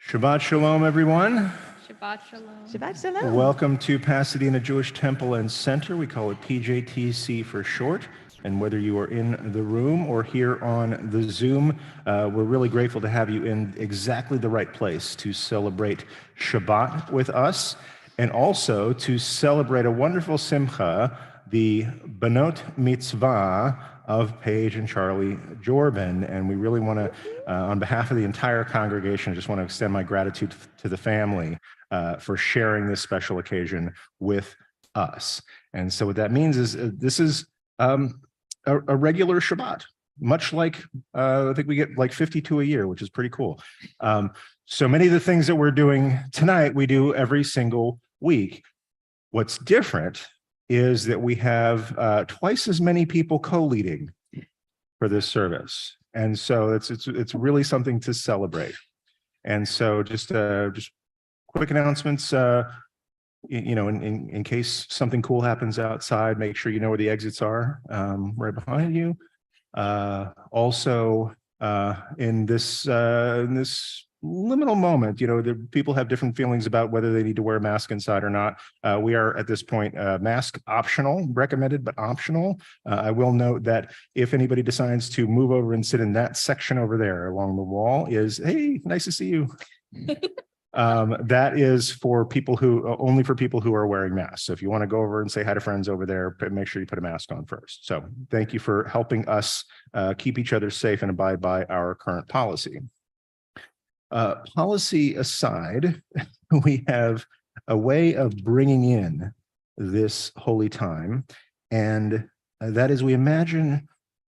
Shabbat Shalom, everyone. Shabbat Shalom. Shabbat Shalom. Welcome to Pasadena Jewish Temple and Center. We call it PJTC for short. And whether you are in the room or here on the Zoom, we're really grateful to have you in exactly the right place to celebrate Shabbat with us and also to celebrate a wonderful simcha, the Banot Mitzvah of Paige and Charlie Jorban. And we really want to, on behalf of the entire congregation, I just want to extend my gratitude to the family for sharing this special occasion with us. And so what that means is this is a regular Shabbat, much like I think we get like 52 a year, which is pretty cool. So many of the things that we're doing tonight, we do every single week. What's different is that we have twice as many people co-leading for this service. And so it's really something to celebrate. And so just quick announcements, in case something cool happens outside, make sure you know where the exits are, right behind you. Also, in this liminal moment, the people have different feelings about whether they need to wear a mask inside or not. We are at this point mask optional, recommended but optional. I will note that if anybody decides to move over and sit in that section over there along the wall hey, nice to see you. That is for people only for people who are wearing masks. So if you want to go over and say hi to friends over there, make sure you put a mask on first. So thank you for helping us keep each other safe and abide by our current policy. Policy aside, we have a way of bringing in this holy time, and that is we imagine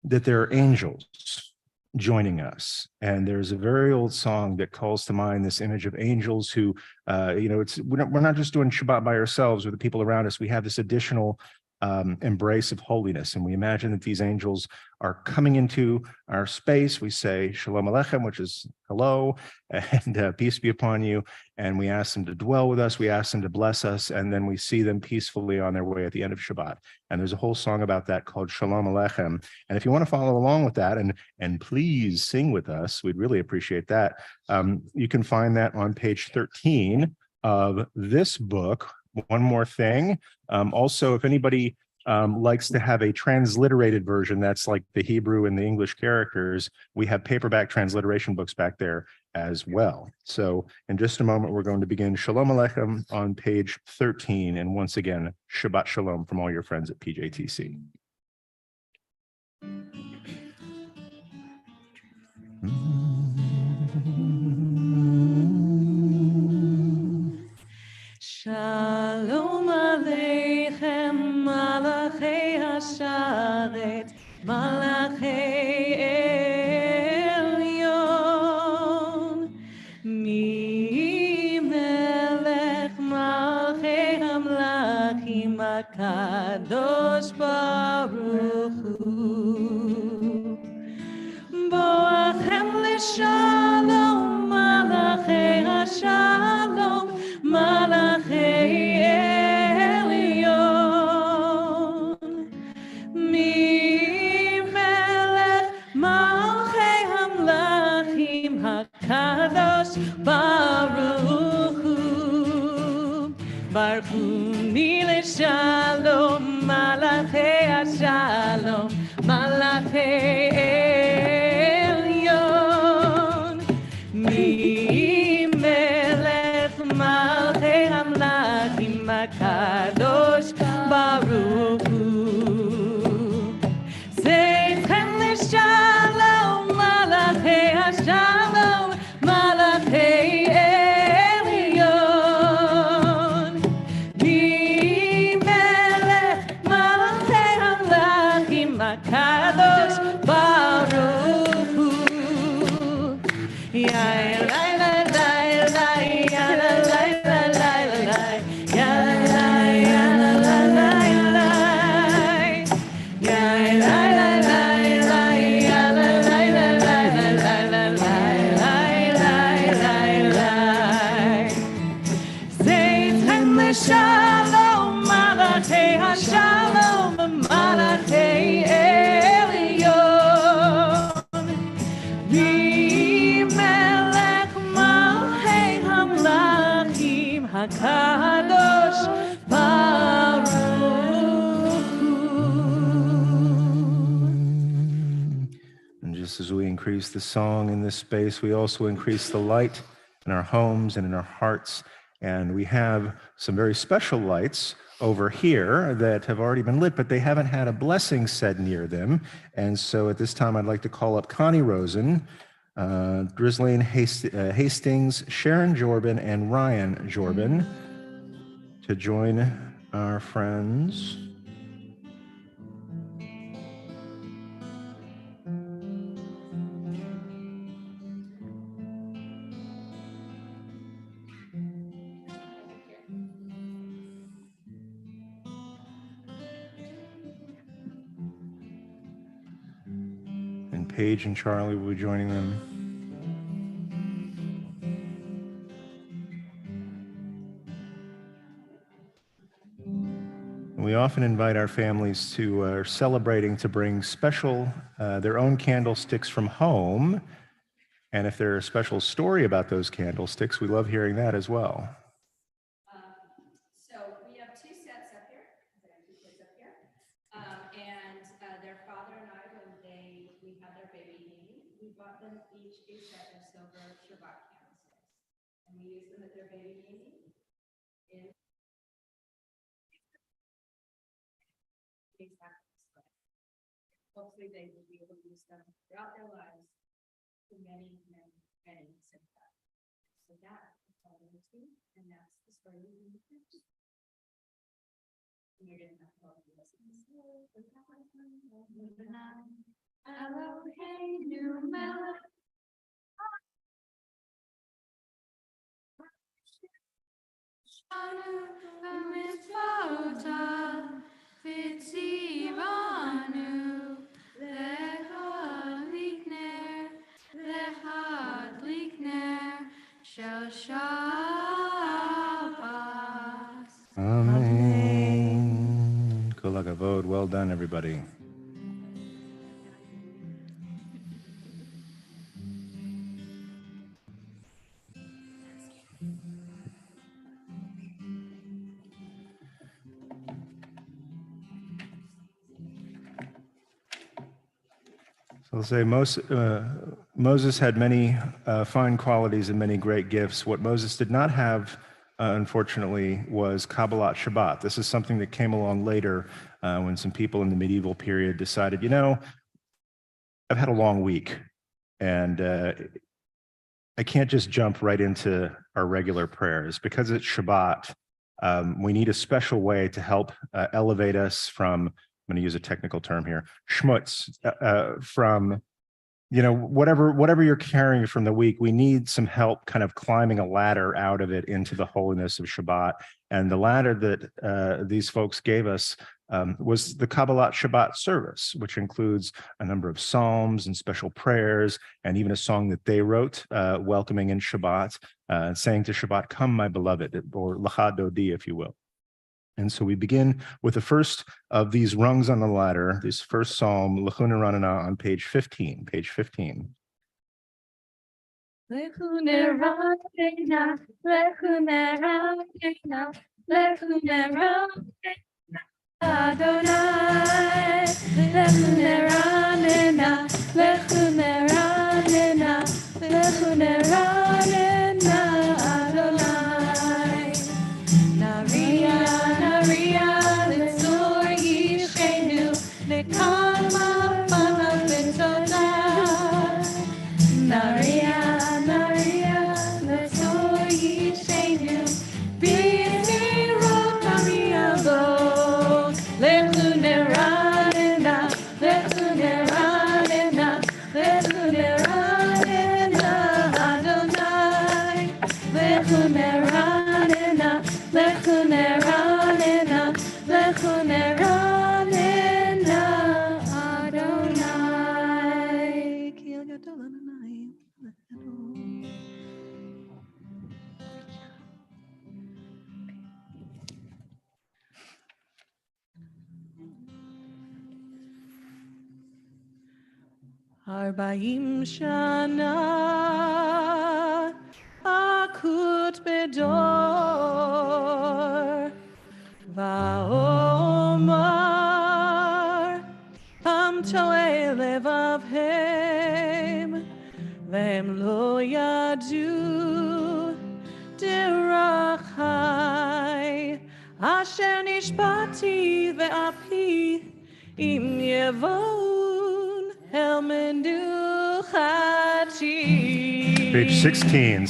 that there are angels joining us. And there's a very old song that calls to mind this image of angels who, we're not just doing Shabbat by ourselves or the people around us. We have this additional embrace of holiness. And we imagine that these angels are coming into our space. We say Shalom Aleichem, which is hello, and peace be upon you. And we ask them to dwell with us. We ask them to bless us. And then we see them peacefully on their way at the end of Shabbat. And there's a whole song about that called Shalom Aleichem. And if you want to follow along with that and please sing with us, we'd really appreciate that. You can find that on page 13 of this book. One more thing. Also, if anybody likes to have a transliterated version, that's like the Hebrew and the English characters, we have paperback transliteration books back there as well. So in just a moment, we're going to begin Shalom Aleichem on page 13. And once again, Shabbat Shalom from all your friends at PJTC. Shalom Aleichem, Malachei Hasharet, Malachei Elyon, Mi Melech Malchei Hamlachim HaKadosh Baruch Hu, Boachem L'Shalom, Malachei Hashalom, Malachei Elyon, Mi Melech Malchei Hamlachim HaKadosh Baruch Hu, Baruchuni L'Shalom, Malachei Hashalom, Malachei Elyon, Shalom, Malachei Hashalom, Malachei Elyon. Melech Malchei Hamlachim Hakadosh Baruch Hu. And just as we increase the song in this space, we also increase the light in our homes and in our hearts. And we have some very special lights over here that have already been lit, but they haven't had a blessing said near them. And so at this time, I'd like to call up Connie Rosen, Drizzlane Hastings, Sharon Jorbin, and Ryan Jorbin to join our friends. And Paige and Charlie will be joining them. We often invite our families who are celebrating to bring special, their own candlesticks from home. And if there's a special story about those candlesticks, we love hearing that as well. So we have two sets up here. I have two kids up here. And their father and I, when we had their baby naming, we bought them each a set of silver Shabbat candlesticks. And we used them at their baby naming. Hopefully they will be able to use them throughout their lives for many, many, many simchas. So that is all we're doing, and that's the story we're going to finish. And you're going to have to help me listen to this. Eloheinu melech Shanu v'mitzvotav v'tzivanu L'hadlik ner shel Shabbos. Amen. Kol hakavod. Well done, everybody. So I'll say Moses had many fine qualities and many great gifts. What Moses did not have, unfortunately, was Kabbalat Shabbat. This is something that came along later when some people in the medieval period decided, you know, I've had a long week and I can't just jump right into our regular prayers. Because it's Shabbat, we need a special way to help elevate us from, I'm going to use a technical term here, schmutz, from, you know, whatever you're carrying from the week. We need some help kind of climbing a ladder out of it into the holiness of Shabbat. And the ladder that these folks gave us was the Kabbalat Shabbat service, which includes a number of psalms and special prayers, and even a song that they wrote, welcoming in Shabbat, saying to Shabbat, "Come, my beloved," or Lacha Dodi, if you will. And so we begin with the first of these rungs on the ladder, this first psalm, L'chuna Ranana, on page 15. Page 15. L'chuna Ranana, L'chuna Ranana, L'chuna Ranana, Adonai. L'chuna Ranana, L'chuna Ranana, L'chuna Ranana, Adonai. Naria, Naria, L'tzor Yishenu, Nekama Panav B'Todah. Naria, Naria, L'tzor Yishenu, B'Zirot Ariavot. L'chuna Ranana, L'chuna Ranana, L'chuna Ranana, Arba'im shana akut bedor va'omar pam to'e levavhem v'hem lo yadu derachai asher nishbati ve'api im yevon el menuchati. Page 16.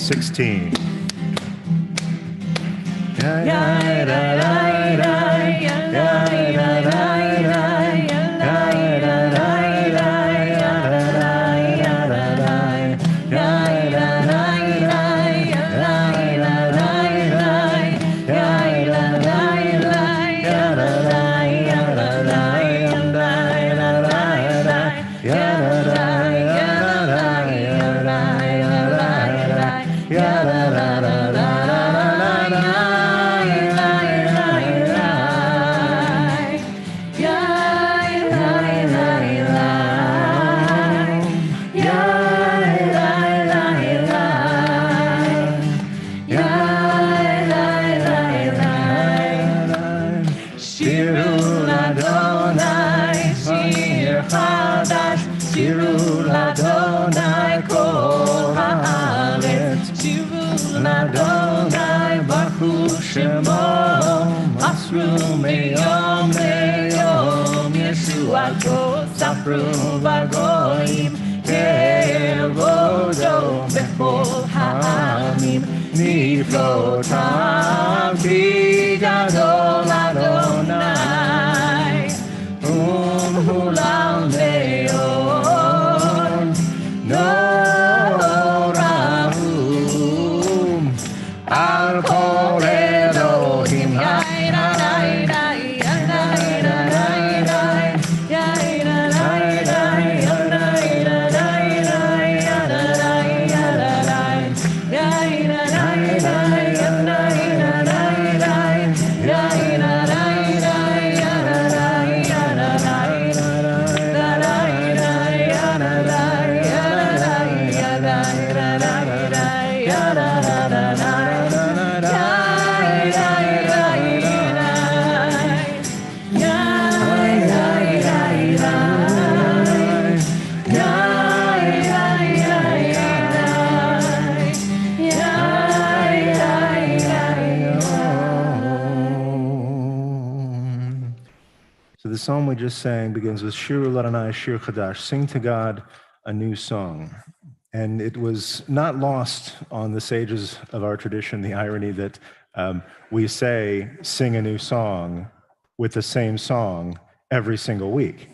Safru vagoim kevodo bechol ha'amim niflotav b'gadol Adonai umhulam leon norahum al kol Elohim So the psalm we just sang begins with Shiru Ladonai Shir Chadash, sing to God a new song. And it was not lost on the sages of our tradition, the irony that we say, sing a new song with the same song every single week.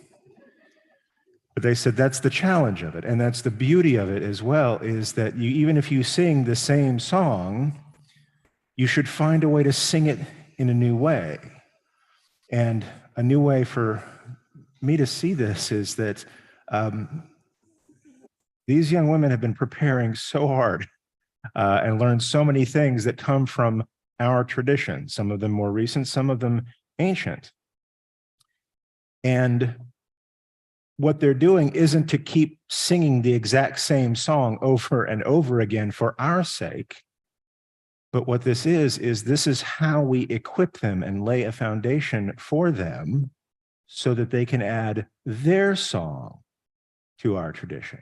But they said that's the challenge of it, and that's the beauty of it as well, is that you, even if you sing the same song, you should find a way to sing it in a new way. And a new way for me to see this is that these young women have been preparing so hard and learned so many things that come from our tradition, some of them more recent, some of them ancient. And what they're doing isn't to keep singing the exact same song over and over again for our sake, but what this is how we equip them and lay a foundation for them so that they can add their song to our tradition.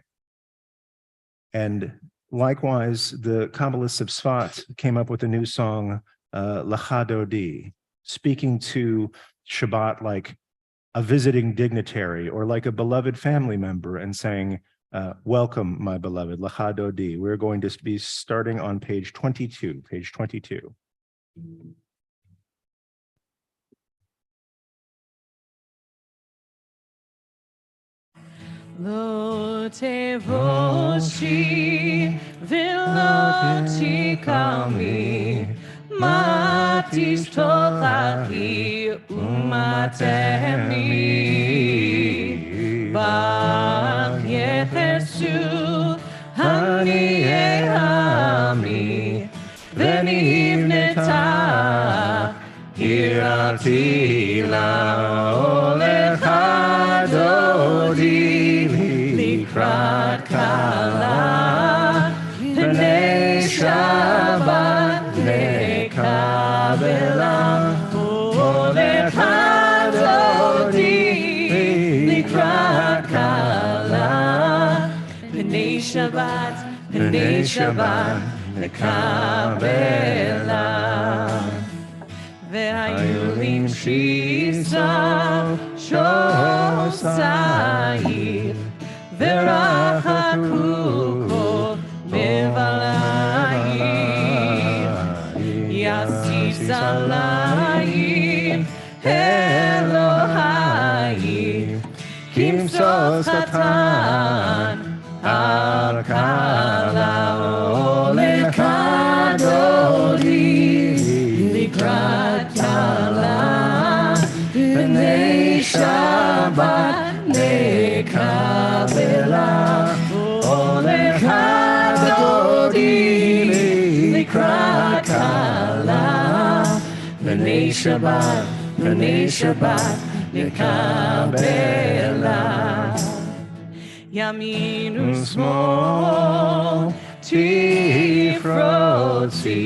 And likewise, the Kabbalists of Tzfat came up with a new song, Lecha Dodi, speaking to Shabbat like a visiting dignitary or like a beloved family member and saying, welcome, my beloved, Lecha Dodi. We're going to be starting on page 22, page 22. Lo tevoshi v'lo tikami ma tishtochachi umatemi bach yechesu Ami, Venivneta, Iratila, Olecha Dodi, Likrat Kala, Pnei Shabbat Nekabela, Olecha Dodi, Likrat Kala, Pnei Shabbat, Nekabela. Ve'ayulim shisa shosayim Verachakuko mevalayim Yasis alayim Elohayim Kimsos katan al kala Olecha Dodi Likrat kala Pnei Shabbat Nekabela Olecha Dodi Likrat kala Pnei Shabbat Nekabela Yaminu small Tifrotzi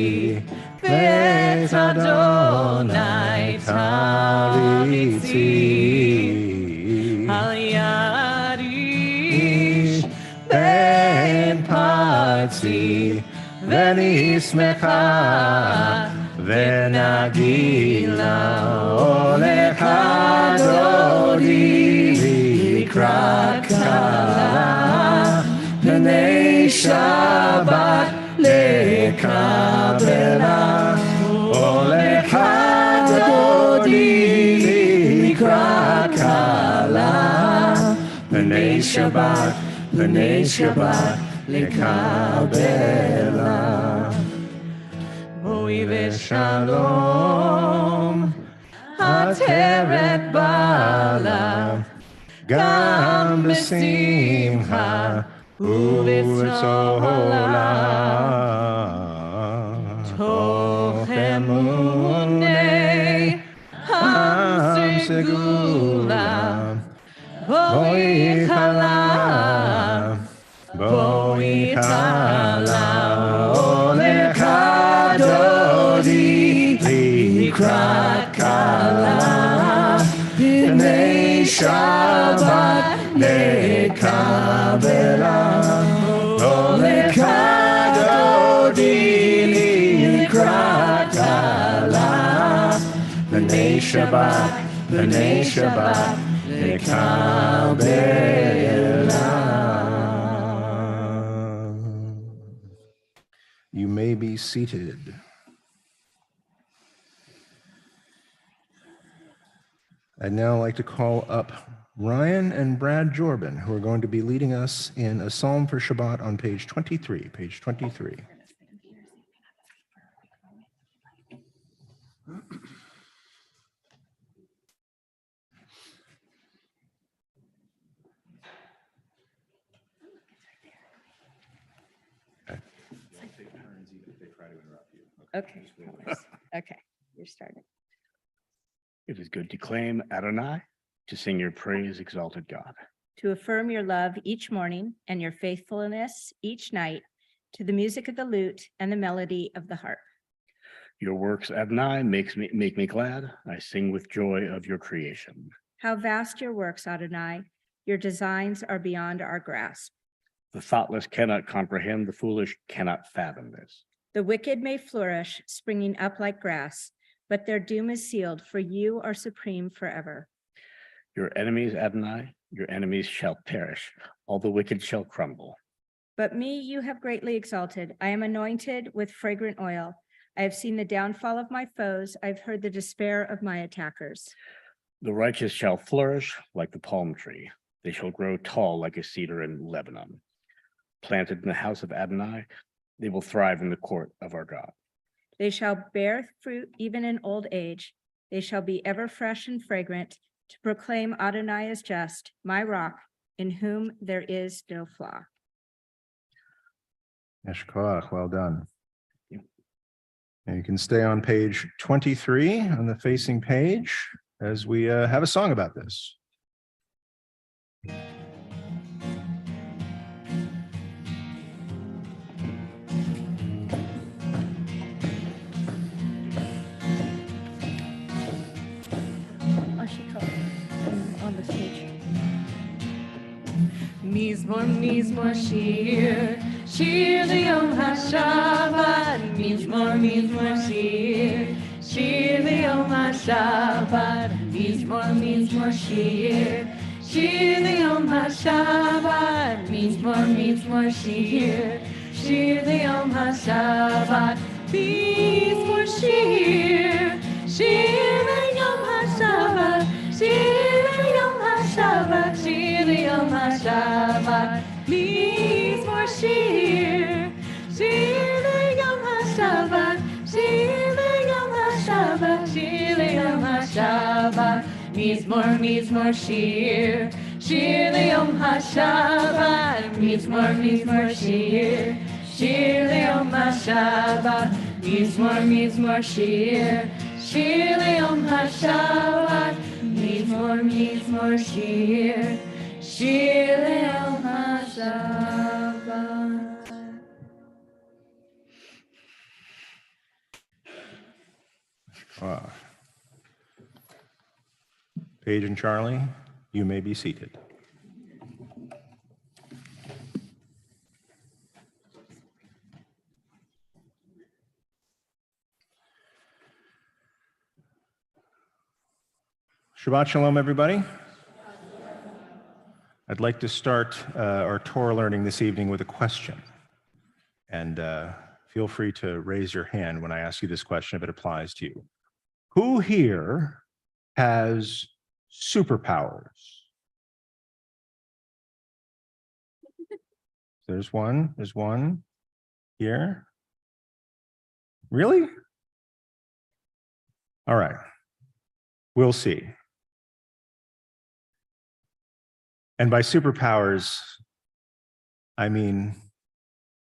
Bet Adonai Taritzi Al Yarish Ben Patzi Venismecha Venagila Olecha Dodi Likrat Kala Pnei Shabbat Nekabela Olecha Dodi Likrat Kala Pnei Shabbat Nekabela Boi v'shalom Ateret bala Gam b'simcha ובצהלה תוך אמוני הסגולה בואי חלה olecha dodi לקראת כלה פני שבת nekabela olecha dodi likrat kala pnei Shabbat nekabela. You may be seated. I'd now like to call up Ryan and Brad Jorban, who are going to be leading us in a psalm for Shabbat on page 23. Page 23. Okay. Okay, you're starting. It is good to claim Adonai, to sing your praise, exalted God. To affirm your love each morning and your faithfulness each night to the music of the lute and the melody of the harp. Your works, Adonai, make me glad. I sing with joy of your creation. How vast your works, Adonai. Your designs are beyond our grasp. The thoughtless cannot comprehend, the foolish cannot fathom this. The wicked may flourish, springing up like grass, but their doom is sealed, for you are supreme forever. Your enemies, Adonai, your enemies shall perish. All the wicked shall crumble. But me you have greatly exalted. I am anointed with fragrant oil. I have seen the downfall of my foes. I've heard the despair of my attackers. The righteous shall flourish like the palm tree. They shall grow tall like a cedar in Lebanon. Planted in the house of Adonai, they will thrive in the court of our God. They shall bear fruit even in old age. They shall be ever fresh and fragrant to proclaim Adonai is just, my rock, in whom there is no flaw. Yesh koach, well done. Thank And you can stay on page 23 on the facing page as we have a song about this. I should try on the stage. Mizmor shir, shir liyom hashabbat. Mizmor shir, shir liyom hashabbat. Mizmor shir, shir liyom hashabbat. Mizmor shir, shir liyom hashabbat. Mizmor shir, shir liyom hashabbat. Shir liyom hashabbat. Shir liyom hashabbat. Mizmor shir, shir liyom hashabbat. Shir liyom hashabbat. Shir liyom hashabbat. Mizmor shir, shir liyom hashabbat. Mizmor shir, shir liyom hashabbat. Mizmor shir, shir liyom hashabbat. Mizmor shir, shir liyom hashabbat. Paige and Charlie, you may be seated. Shabbat Shalom, everybody. I'd like to start our Torah learning this evening with a question. And feel free to raise your hand when I ask you this question if it applies to you. Who here has superpowers? There's one here. Really? All right. We'll see. And by superpowers, I mean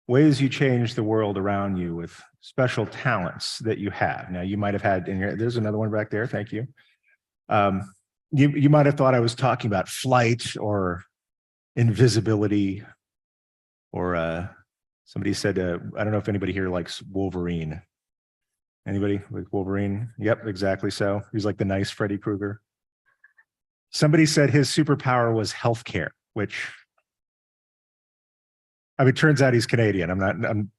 ways you change the world around you with special talents that you have. Now, you might have had in here, there's another one back there, thank you. You might have thought I was talking about flight or invisibility, or somebody said, I don't know if anybody here likes Wolverine. Anybody like Wolverine? Yep, exactly so. He's like the nice Freddy Krueger. Somebody said his superpower was healthcare, which, I mean, it turns out he's Canadian.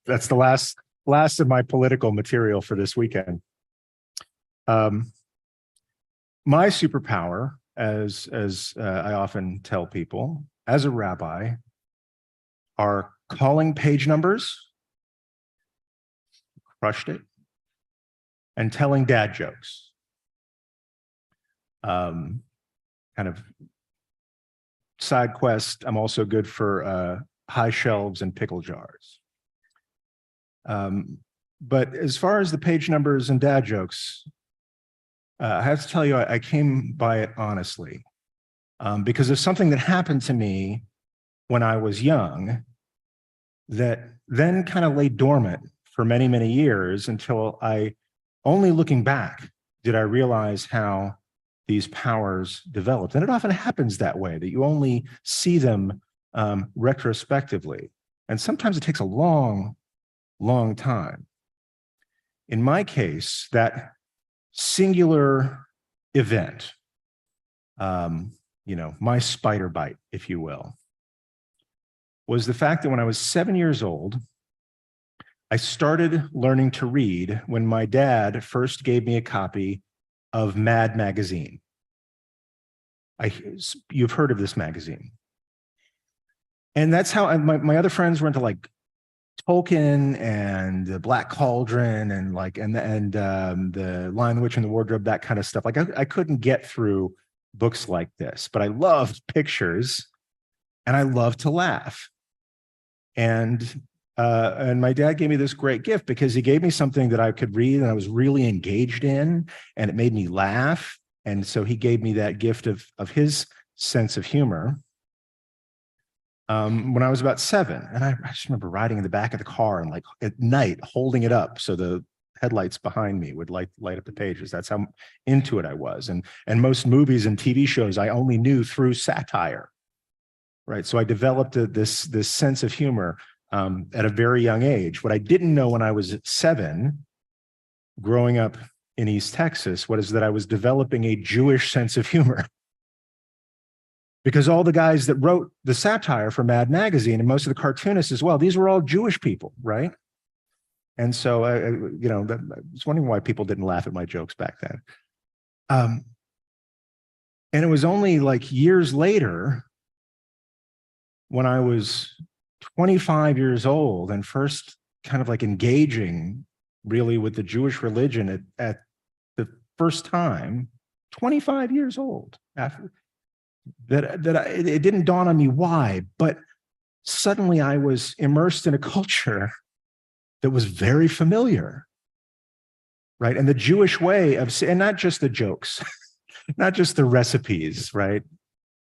That's the last of my political material for this weekend. My superpower, as I often tell people, as a rabbi, are calling page numbers, crushed it, and telling dad jokes. Kind of side quest, I'm also good for high shelves and pickle jars. But as far as the page numbers and dad jokes, I have to tell you, I came by it honestly, because of something that happened to me when I was young that then kind of lay dormant for many, many years until only looking back, did I realize how these powers developed. And it often happens that way, that you only see them retrospectively. And sometimes it takes a long, long time. In my case, that singular event, my spider bite, if you will, was the fact that when I was 7 years old, I started learning to read when my dad first gave me a copy of Mad magazine. You've heard of this magazine. And that's how my other friends were into like Tolkien and the Black Cauldron and the Lion, the Witch, and the Wardrobe, that kind of stuff. Like I couldn't get through books like this, but I loved pictures and I loved to laugh. And my dad gave me this great gift because he gave me something that I could read and I was really engaged in, and it made me laugh. And so he gave me that gift of his sense of humor. when I was about 7. And I just remember riding in the back of the car and like at night holding it up so the headlights behind me would light up the pages. That's how into it I was. And most movies and TV shows I only knew through satire, right? So I developed this sense of humor at a very young age. What I didn't know when I was 7, growing up in East Texas, was that I was developing a Jewish sense of humor. Because all the guys that wrote the satire for Mad Magazine and most of the cartoonists as well, these were all Jewish people, right? And so, I was wondering why people didn't laugh at my jokes back then. And it was only like years later when I was 25 years old and first kind of like engaging really with the Jewish religion at the first time, 25 years old, after it didn't dawn on me why, but suddenly I was immersed in a culture that was very familiar, right? And the Jewish way of, and not just the jokes, not just the recipes, right?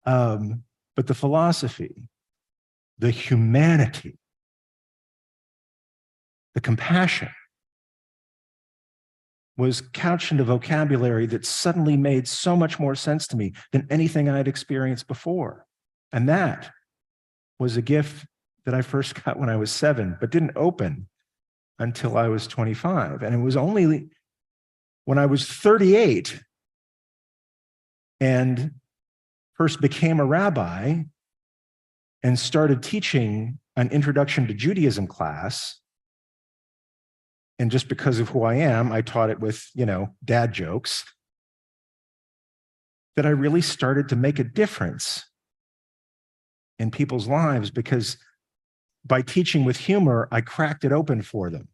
But the philosophy, the humanity, the compassion was couched in a vocabulary that suddenly made so much more sense to me than anything I had experienced before. And that was a gift that I first got when I was 7, but didn't open until I was 25. And it was only when I was 38 and first became a rabbi and started teaching an introduction to Judaism class. And just because of who I am, I taught it with, dad jokes, that I really started to make a difference in people's lives, because by teaching with humor, I cracked it open for them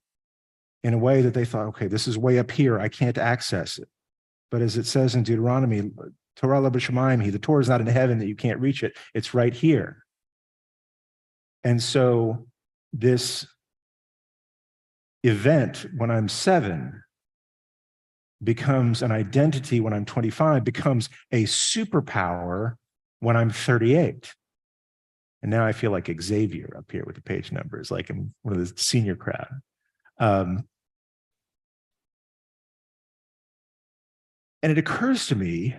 in a way that they thought, okay, this is way up here, I can't access it. But as it says in Deuteronomy, Torah l'b'shamayim, the Torah is not in heaven that you can't reach it, it's right here. And so this event when I'm 7 becomes an identity when I'm 25, becomes a superpower when I'm 38. And now I feel like Xavier up here with the page numbers, like I'm one of the senior crowd. And it occurs to me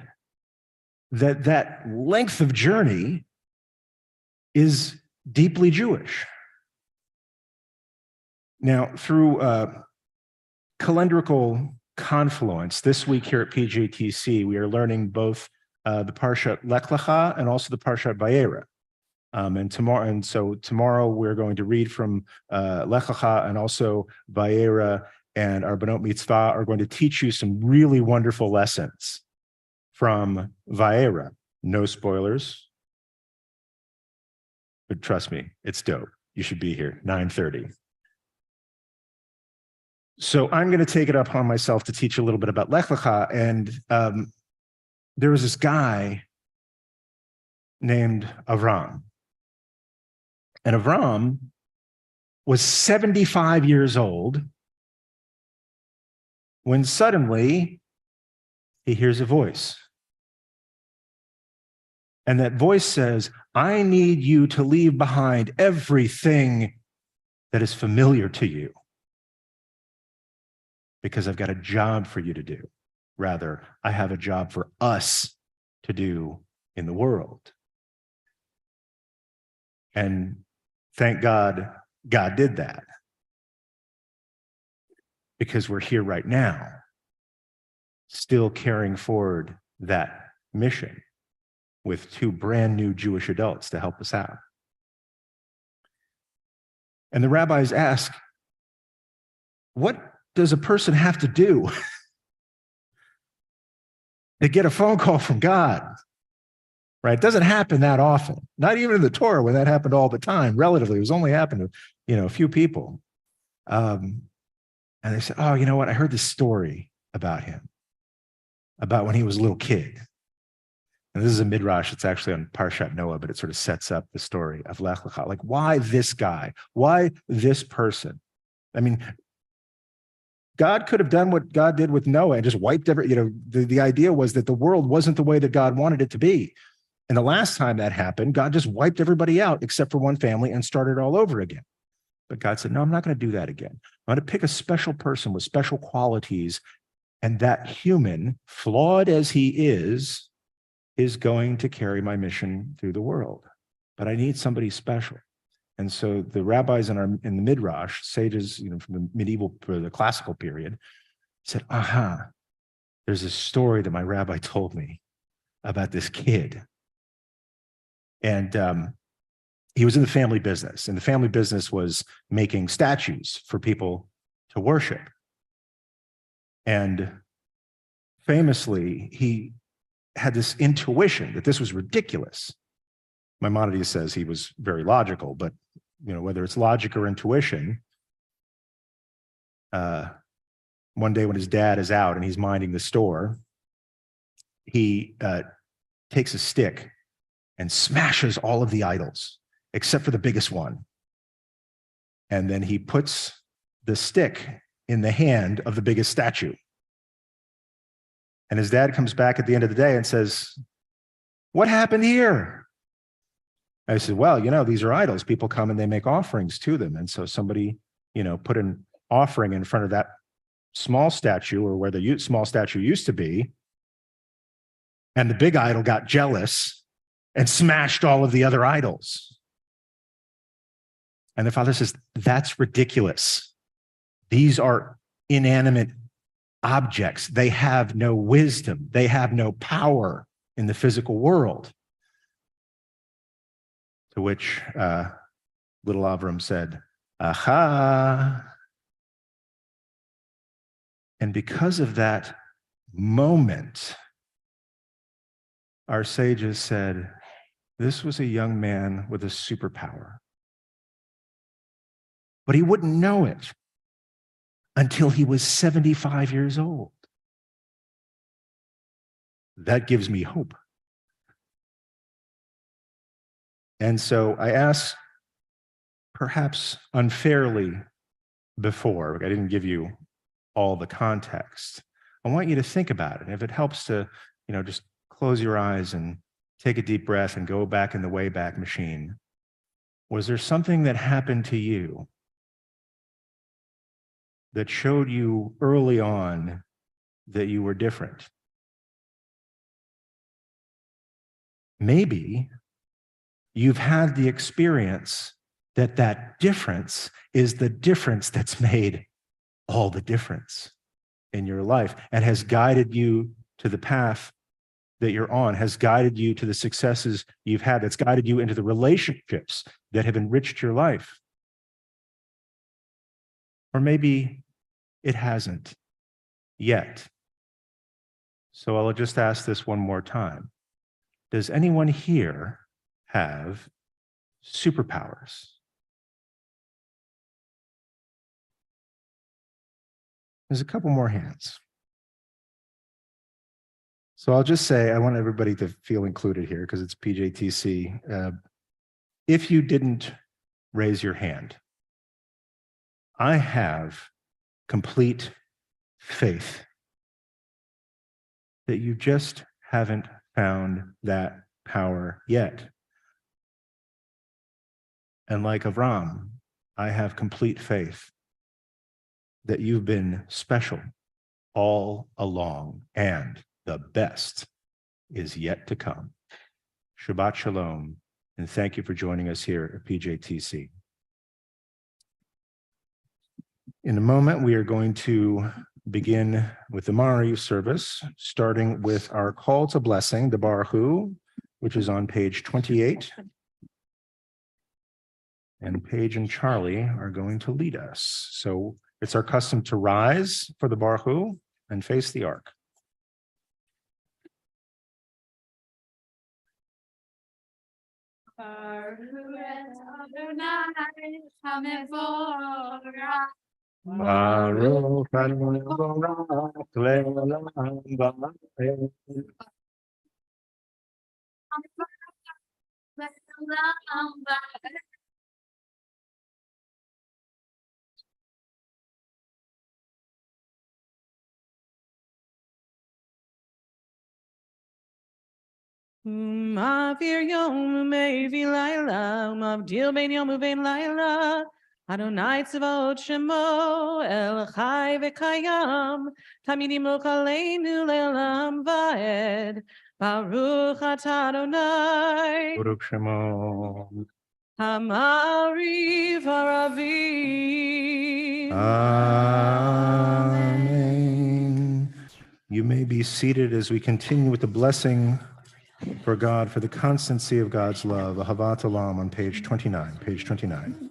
that that length of journey is deeply Jewish. Now, through calendrical confluence, this week here at PJTC, we are learning both the Parshat Lech Lecha and also the Parshat Vayera. And so tomorrow we're going to read from Lech Lecha and also Vayera, and our Banot Mitzvah are going to teach you some really wonderful lessons from Vayera. No spoilers, but trust me, it's dope. You should be here, 9:30. So I'm going to take it upon myself to teach a little bit about Lech Lecha. And there was this guy named Avram. And Avram was 75 years old when suddenly he hears a voice. And that voice says, I need you to leave behind everything that is familiar to you, because I've got a job for you to do. Rather, I have a job for us to do in the world. And thank God, God did that. Because we're here right now, still carrying forward that mission with 2 brand new Jewish adults to help us out. And the rabbis ask, what does a person have to do to get a phone call from God? Right? It doesn't happen that often. Not even in the Torah, when that happened all the time. Relatively, it was only happened to a few people. And they said, "Oh, you know what? I heard this story about him, about when he was a little kid." And this is a midrash. It's actually on Parshat Noah, but it sort of sets up the story of Lech Lecha. Like, why this guy? Why this person? I mean, God could have done what God did with Noah and just wiped the idea was that the world wasn't the way that God wanted it to be. And the last time that happened, God just wiped everybody out except for one family and started all over again. But God said, no, I'm not going to do that again. I'm going to pick a special person with special qualities. And that human, flawed as he is going to carry my mission through the world. But I need somebody special. And so the rabbis in the Midrash, sages, from the medieval or the classical period, said, aha, there's a story that my rabbi told me about this kid. And he was in the family business, and the family business was making statues for people to worship. And famously, he had this intuition that this was ridiculous. Maimonides says he was very logical, but whether it's logic or intuition, one day when his dad is out and he's minding the store, he takes a stick and smashes all of the idols except for the biggest one. And then he puts the stick in the hand of the biggest statue. And his dad comes back at the end of the day and says, what happened here? I said, well, these are idols. People come and they make offerings to them. And so somebody, put an offering in front of that small statue, or where the small statue used to be. And the big idol got jealous and smashed all of the other idols. And the father says, that's ridiculous. These are inanimate objects. They have no wisdom. They have no power in the physical world. To which little Avram said, aha. And because of that moment, our sages said, this was a young man with a superpower. But he wouldn't know it until he was 75 years old. That gives me hope. And so I asked, perhaps unfairly before, I didn't give you all the context. I want you to think about it. If it helps to, just close your eyes and take a deep breath and go back in the Wayback Machine. Was there something that happened to you that showed you early on that you were different? Maybe you've had the experience that difference is the difference that's made all the difference in your life and has guided you to the path that you're on, has guided you to the successes you've had, that's guided you into the relationships that have enriched your life. Or maybe it hasn't yet. So I'll just ask this one more time. Does anyone here have superpowers? There's a couple more hands. So I'll just say, I want everybody to feel included here because it's PJTC. If you didn't raise your hand, I have complete faith that you just haven't found that power yet. And like Avram, I have complete faith that you've been special all along, and the best is yet to come. Shabbat Shalom, and thank you for joining us here at PJTC. In a moment, we are going to begin with the Mari service, starting with our call to blessing, the Baruch, which is on page 28. And Paige and Charlie are going to lead us. So it's our custom to rise for the Baruch and face the ark. Baruch Adonai le'olam va'ed. Ma'avir yom u'mevi laila, u'mavdil ben yom u'ben laila. Adonai tzavot shemo, el chai v'kayam, tamidim lo kaleinu le'olam va'ed. Baruch atah Adonai, Baruch Shemo. Hama'ariv haravim. Amen. You may be seated as we continue with the blessing for God, for the constancy of God's love, Ahavat Olam on page 29, page 29.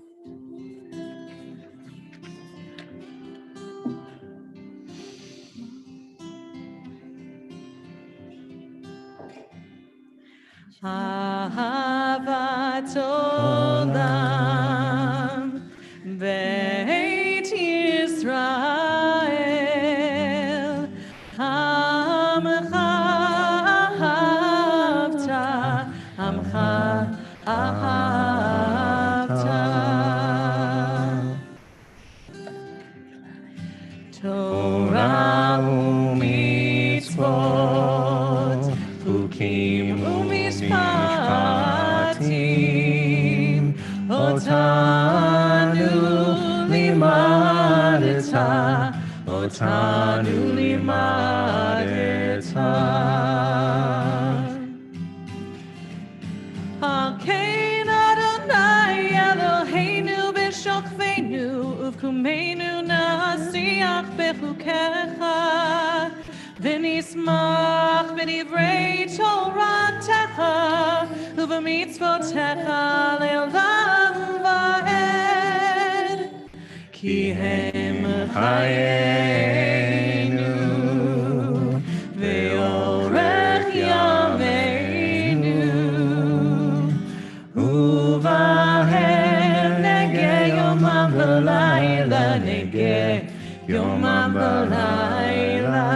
Ahavat olam, Beit Yisrael, Amcha ahavta, Amcha ahavta. Torah u'mitzvot, Hukim u'mishpatim, Otanu limadeta, Otanu limadeta. Hakein Adonai Eloheinu b'shokveinu uvkumeinu nasiach bechukecha v'nismach b'divrei Toratecha uv'mitzvotecha le'olam va'ed ki hem chayenu ve'orech yameinu Uvahem nege yomam v'layla, nege yomam v'layla.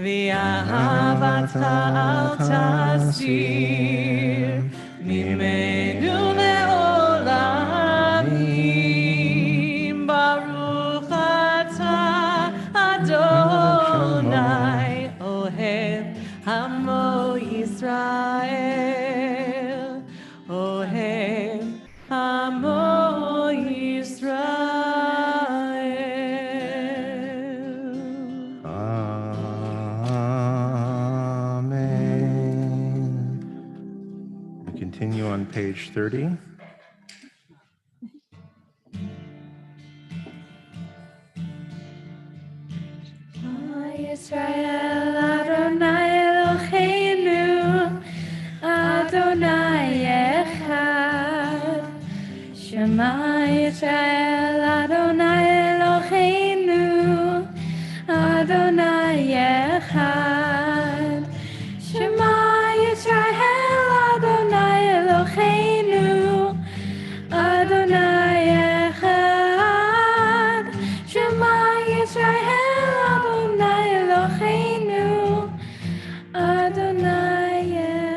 V'ahavatcha al tasir mimenu le'olamim. Baruch atah Adonai ohev Hamo Yisrael, Ohev Hamo Yisrael. Amen. We continue on page 30. Yisrael Adonai Eloheinu Adonai Echad Shema Yisrael Adonai Eloheinu Adonai Echad Shema Yisrael Adonai Eloheinu Adonai Echad Shema Yisrael Adonai Eloheinu Adonai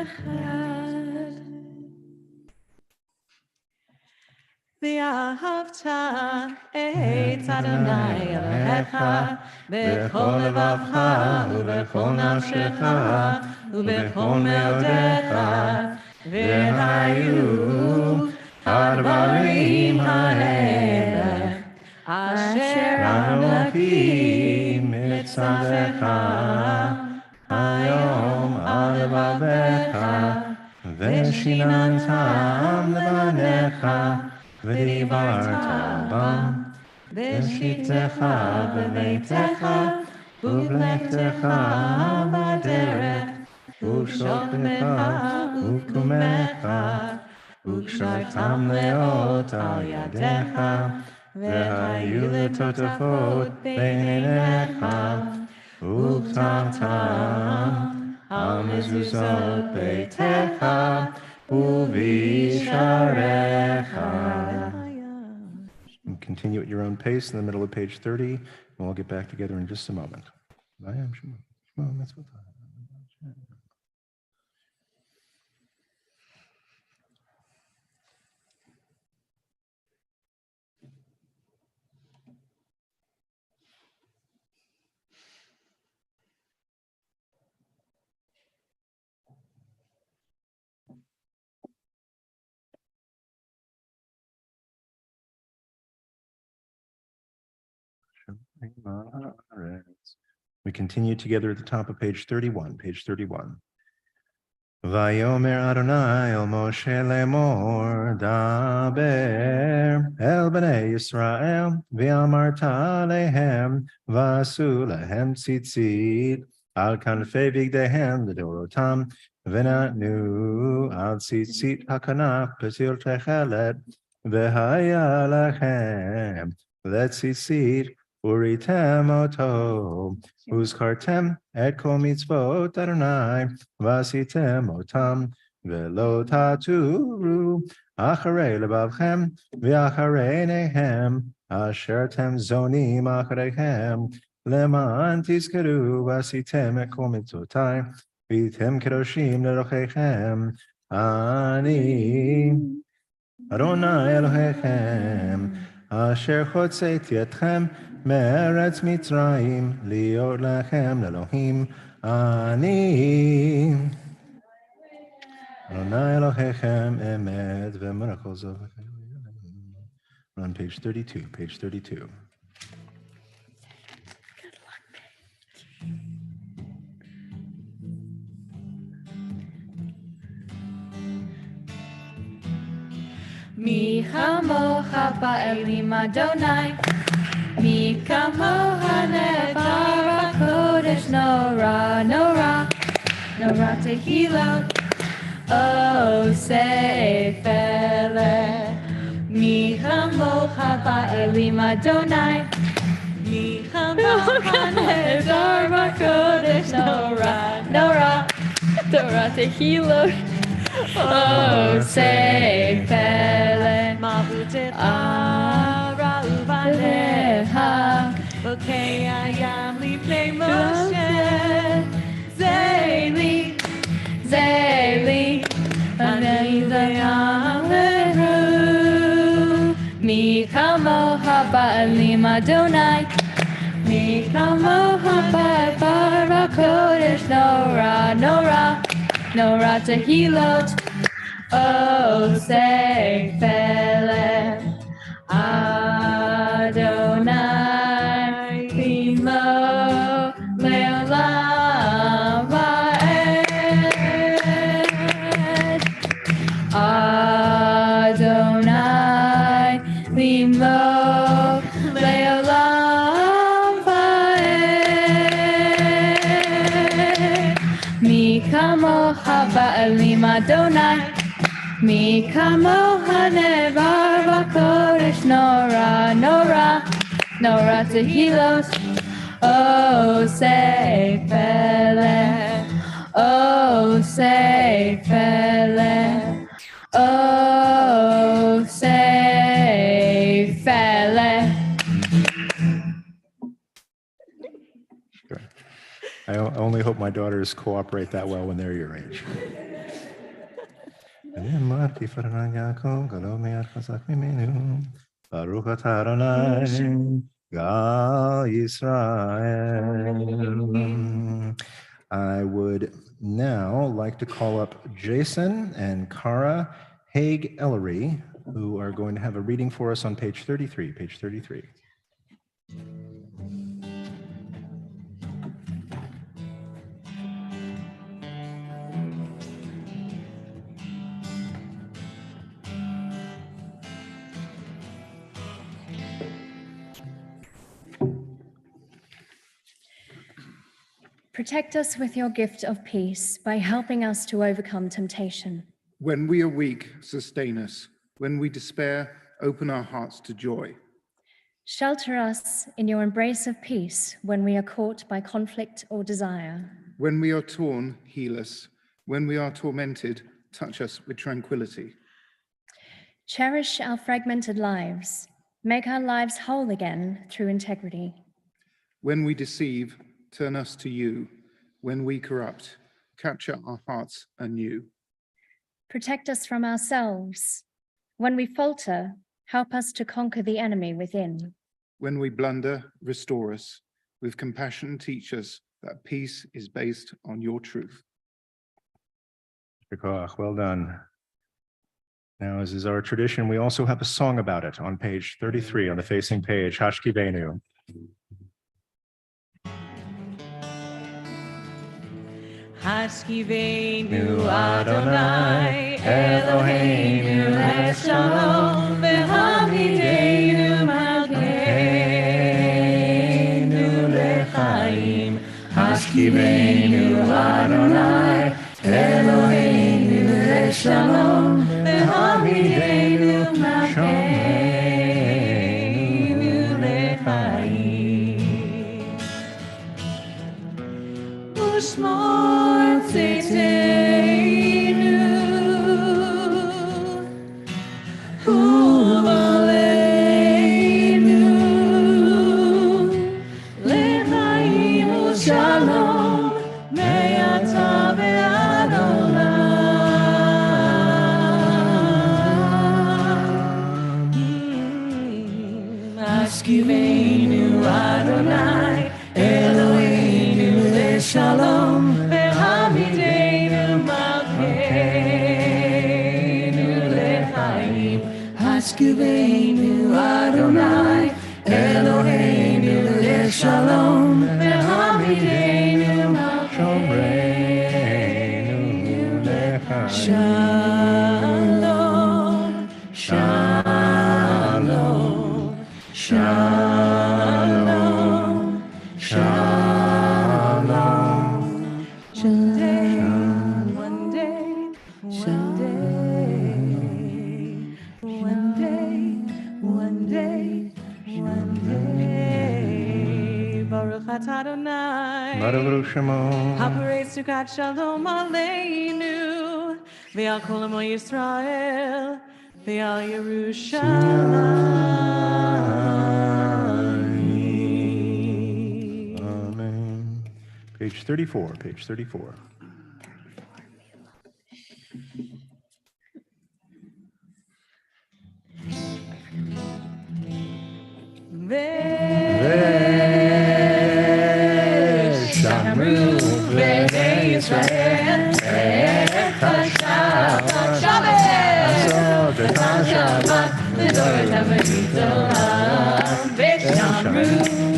Echad. V'ahavta et Adonai Elohecha b'chol levavcha u'b'chol nafshecha u'b'chol meodecha v'hayu hadvarim ha'ele asher Anochi mitzavecha hayom al levavecha v'shinantam levanecha v'divarta bam v'shitecha v'veitecha u'vlechtecha b'derech u'shokmecha u'kumecha u'kshartam leot al yadecha v'hayu letotafot beinecha u'ktamtam al mezuzot beitecha u'visharecha. And continue at your own pace in the middle of page 30, and we'll get back together in just a moment. We continue together at the top of page 31, page 31. Vayomer Adonai el Moshe lemor daber el bnei Yisrael v'amarta lehem v'asu lehem tzitzit al kanfei bigdehem l'dorotam v'natnu al tzitzit hakanaf b'sil techelet v'haya lachem letzitzit uritem oto uzkartem et kol mitzvot Adonai v'asitem otam v'lo taturu acharei lebavchem v'acharei nehem asher tem zonim achareihem leman tizkeru v'asitem et kol mitzvotai v'tem kedoshim lerochechem ani Adonai Elohechem asher hotzeti etchem me'eretz Mitzrayim liot lechem leElohim ani Adonai Elohechem emet v'miracles of on page 32, page 32. Mi chamocha ba'elim Adonai, mi kamocha ne'var kodesh nora, nora, nora tehilot, oh sefele. Mi chamocha ba'elim Adonai, mi kamocha ne'var kodesh nora, nora, nora tehilot. Oh, say, Pele, Ara Uvaneha, Bokeh Ayam Lifnei Moshe, Zeli, Zeli, Anei Zayam Leru, Mi Kamoha Ba'alim Adonai, Mi Kamoha Ba'ar HaKodesh, Nora, Nora, Nora Tehilot, oh say Pele, Adonai Bimo Leolam Va'ed, Adonai Bimo Leolam Va'ed, Mi kamocha ba'alim Adonai, mi kamocha ne'var v'kodesh nora, nora, nora tehilot, oh say Pele, oh say Pele, oh say Pele. Sure. I only hope my daughters cooperate that well when they're your age. Baruch atah Adonai, Gal Yisrael. I would now like to call up Jason and Kara Haig Ellery, who are going to have a reading for us on page 33, page 33. Protect us with your gift of peace by helping us to overcome temptation. When we are weak, sustain us. When we despair, open our hearts to joy. Shelter us in your embrace of peace when we are caught by conflict or desire. When we are torn, heal us. When we are tormented, touch us with tranquility. Cherish our fragmented lives. Make our lives whole again through integrity. When we deceive, turn us to you. When we corrupt, capture our hearts anew. Protect us from ourselves. When we falter, help us to conquer the enemy within. When we blunder, restore us. With compassion, teach us that peace is based on your truth. Well done. Now, as is our tradition, we also have a song about it on page 33 on the facing page, Hashkivenu. Hashkivenu Adonai Eloheinu Leshalom V'hamidenu Malkeinu Lechaim Hashkivenu Adonai Eloheinu Leshalom V'hamidenu Malkeinu Lechaim Ushmor Tzitenu Uvaleinu Lechaim Ushalom Me'ata ve'ad olam Ashkivenu Adonai Eloheinu Leshalom V'hamidenu Malkeinu Lechaim Hashkivenu Adonai Eloheinu Leshalom V'hamidenu Malkeinu Lechaim Shalom Shalom Shalom Shalom One day, Baruch atah Adonai, Baruch Shemo. Haparei Sukkot Shalom Aleinu, Ve'al Kol Amo Yisrael, Ve'al Yerushalayim. Amen. Page 34, page 34. Shamru b'nei Yisrael et HaShabbat Asot et HaShabbat L'dor Taberut Olam V'shamru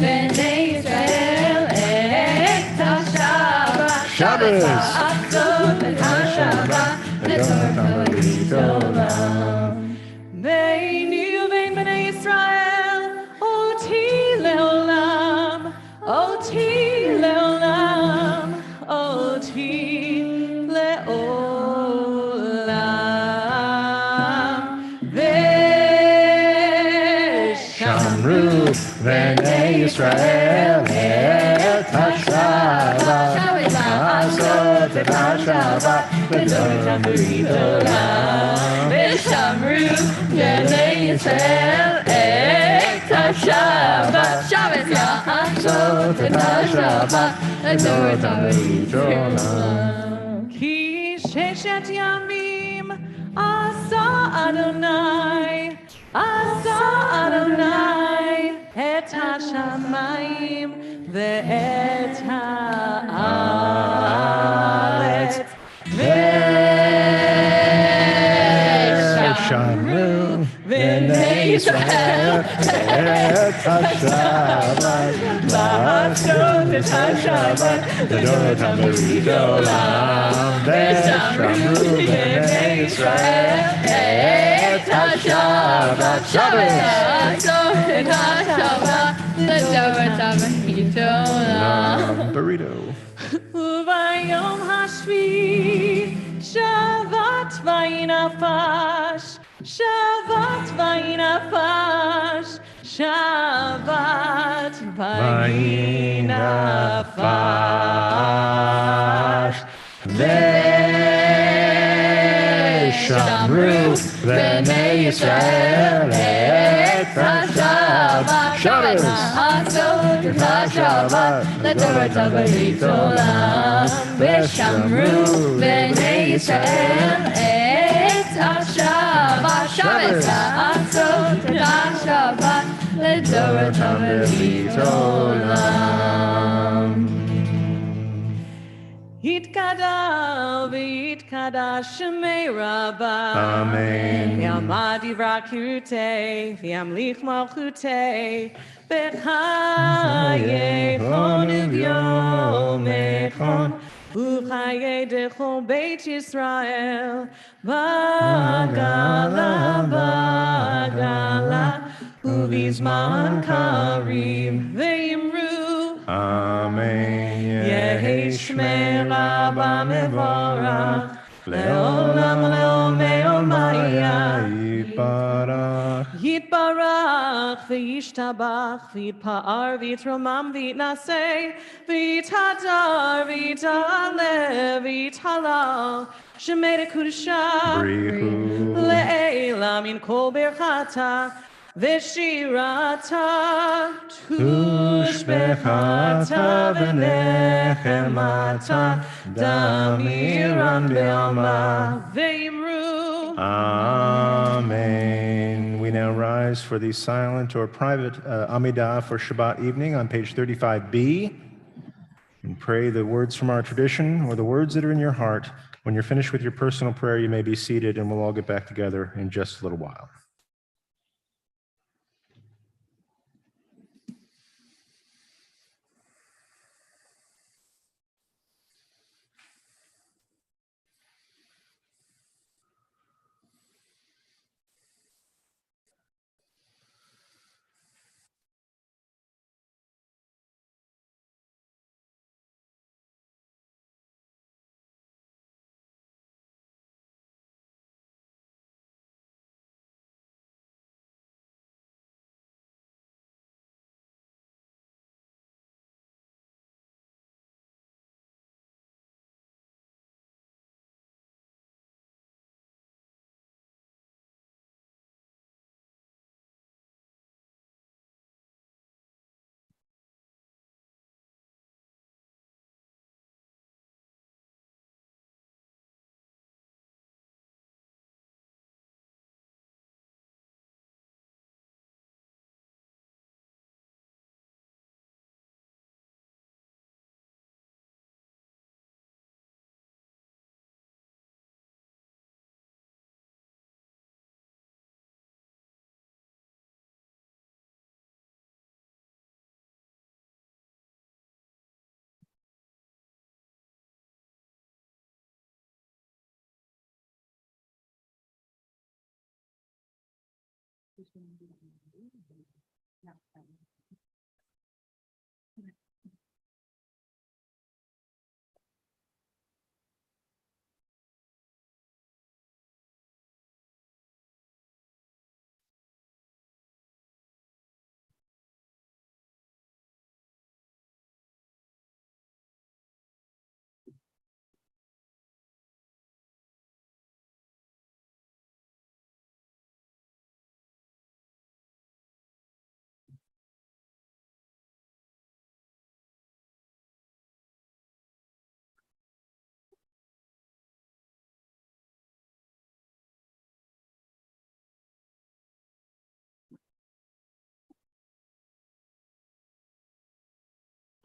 b'nei Yisrael et HaShabbat Shabbos. Asot et HaShabbat L'dor Taberut Olam Beini uvein b'nei Yisrael Oti le'olam Oti le'olam, oti le'olam. Shamru b'nei Yisrael et HaShabbat Asot et HaShabbat L'dor Taberut Olam V'shamru b'nei Yisrael et HaShabbat Shabbos Asot et HaShabbat L'dor Taberut Olam Ki sheshet yamim asa Adonai et hashamayim ve'et ha'aretz Shamru b'nei Yisrael et HaShabbat Asot et HaShabbat L'dor Taberut Olam Shamru b'nei Yisrael et HaShabbat Shabbos Asot et HaShabbat L'dor Taberut Olam Burrito. Ubayom hashvi Shavat vayinafash Shavat vayinafash Shavat vayinafash Shamru b'nei Yisrael et HaShabbat Shabbos Asot et HaShabbat L'dor Taberut Olam V'shamru b'nei Yisrael et HaShabbat Shabbos Asot et HaShabbat L'dor Taberut Olam Yitkadal v'yitkadash shemei Rabbah Amen. V'yamad yivra kirutei v'yamlich malchutei B'chayechon uvyomechon וחיי דכל בית ישראל, בגלה, בגלה, ובזמן קריב, ואמרו, Amen. יהי שמי רבה מבורך, לעולם לעולמי עולמיה, Yitbarach. יתברך וישתבח ויתפאר ויתרומם ויתנשא ויתהדר ויתעלה ויתהלל שמי לקודשה Brihu. לעילה מן כל ברכתה ושירתה תושבחתה ונחמתה דמירן בעלמה ואמרו Amen. We now rise for the silent or private Amidah for Shabbat evening on page 35b. And pray the words from our tradition or the words that are in your heart. When you're finished with your personal prayer, you may be seated and we'll all get back together in just a little while.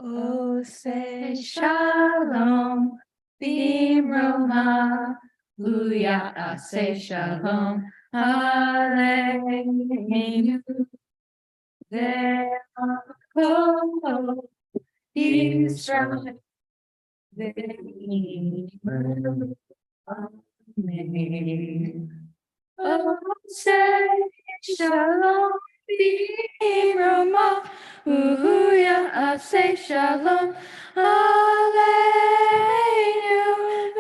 Oh, say shalom, bimroma, luya, say shalom, aleinu, ve'akol, Israel, ve'imenu, amen. Oh, say shalom, bimroma, luya, say shalom, aleinu,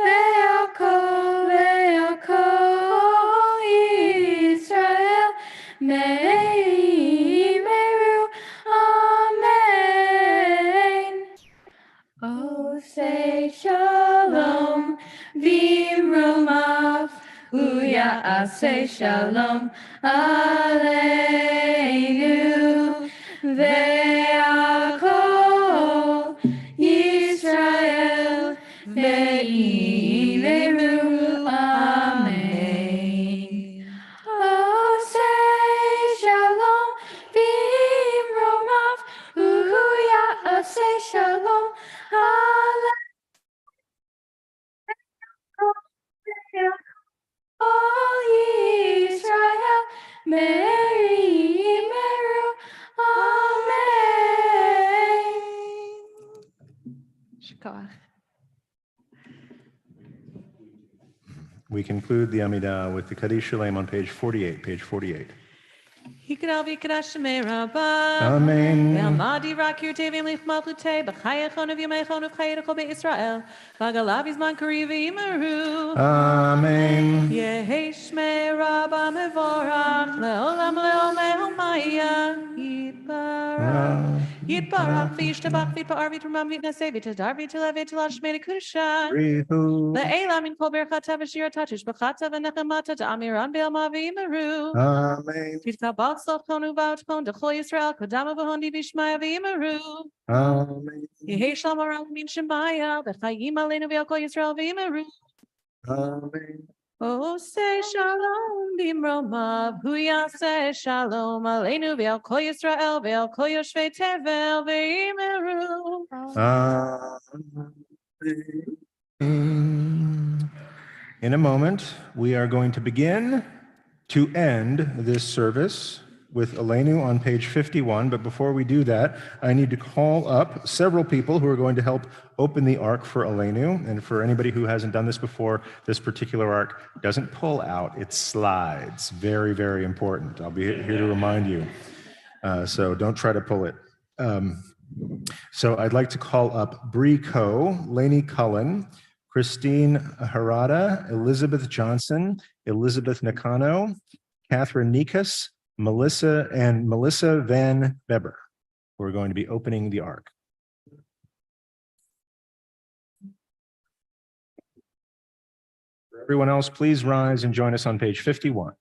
ve'akol, ve'akol, Israel, me'imeru, amen. Oh, say shalom, v'romav, uya, say shalom, aleinu, ve'akol, Yisrael, ve'imeru, amen. Oh, say shalom, v'romav, uya, say shalom, Oh, Israel, Mary. we conclude the Amidah with the Kaddish Shalem on page 48, page 48. Hikra v'ikra shemei rabba. Amen. Ve'amadi rak yirtevim lich malchutei. B'chayachon of yemechon of chayrachon be'Yisrael. V'agalav izman kari v'imeru. Amen. Yehi shmei rabba mevorach. Le'olam le'olam maya. Yitbarach. Yitbarach v'yishtabach v'yitpa'ar v'yitramam v'yitnaseh v'yitadar v'yitalev v'yitalav shmei kudushan. Rihu. Le'elam in kol berchata v'shir tatish b'chata v'nechamata ta'amiran be'alma v'imeru. Amen. Titkabal sof konu vouch kon de Chol Yisrael kodama v'hondi b'shmaya v'imeru. Amen. Yehi shalom aram min shemaya v'chayim aleinu v'al Kol Yisrael v'imeru. Amen. Oh, say shalom b'mromav, hu yaseh shalom aleinu v'al Kol Yisrael v'al Kol Yoshvei Tevel v'imeru. In a moment, we are going to begin to end this service with Aleinu on page 51. But before we do that, I need to call up several people who are going to help open the ark for Aleinu. And for anybody who hasn't done this before, this particular ark doesn't pull out, it slides. Very, very important. I'll be here to remind you. So don't try to pull it. So I'd like to call up Bree Coe, Lainey Cullen, Christine Harada, Elizabeth Johnson, Elizabeth Nakano, Catherine Nikas, Melissa Van Beber, who are going to be opening the ark. For everyone else, please rise and join us on page 51.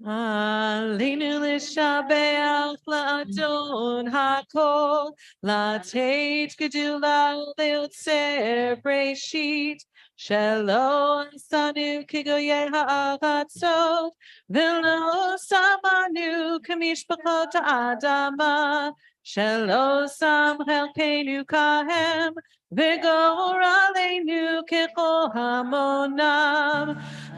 Aleinu l'shabeach la'adon hakol, la'teit gedula le'otzer breshit, shelo asanu kigoyei ha'aratzot, v'lo samanu kamishpachot ha'adama, shelo sam chelkeinu kahem, v'gor aleinu kechol hamonam,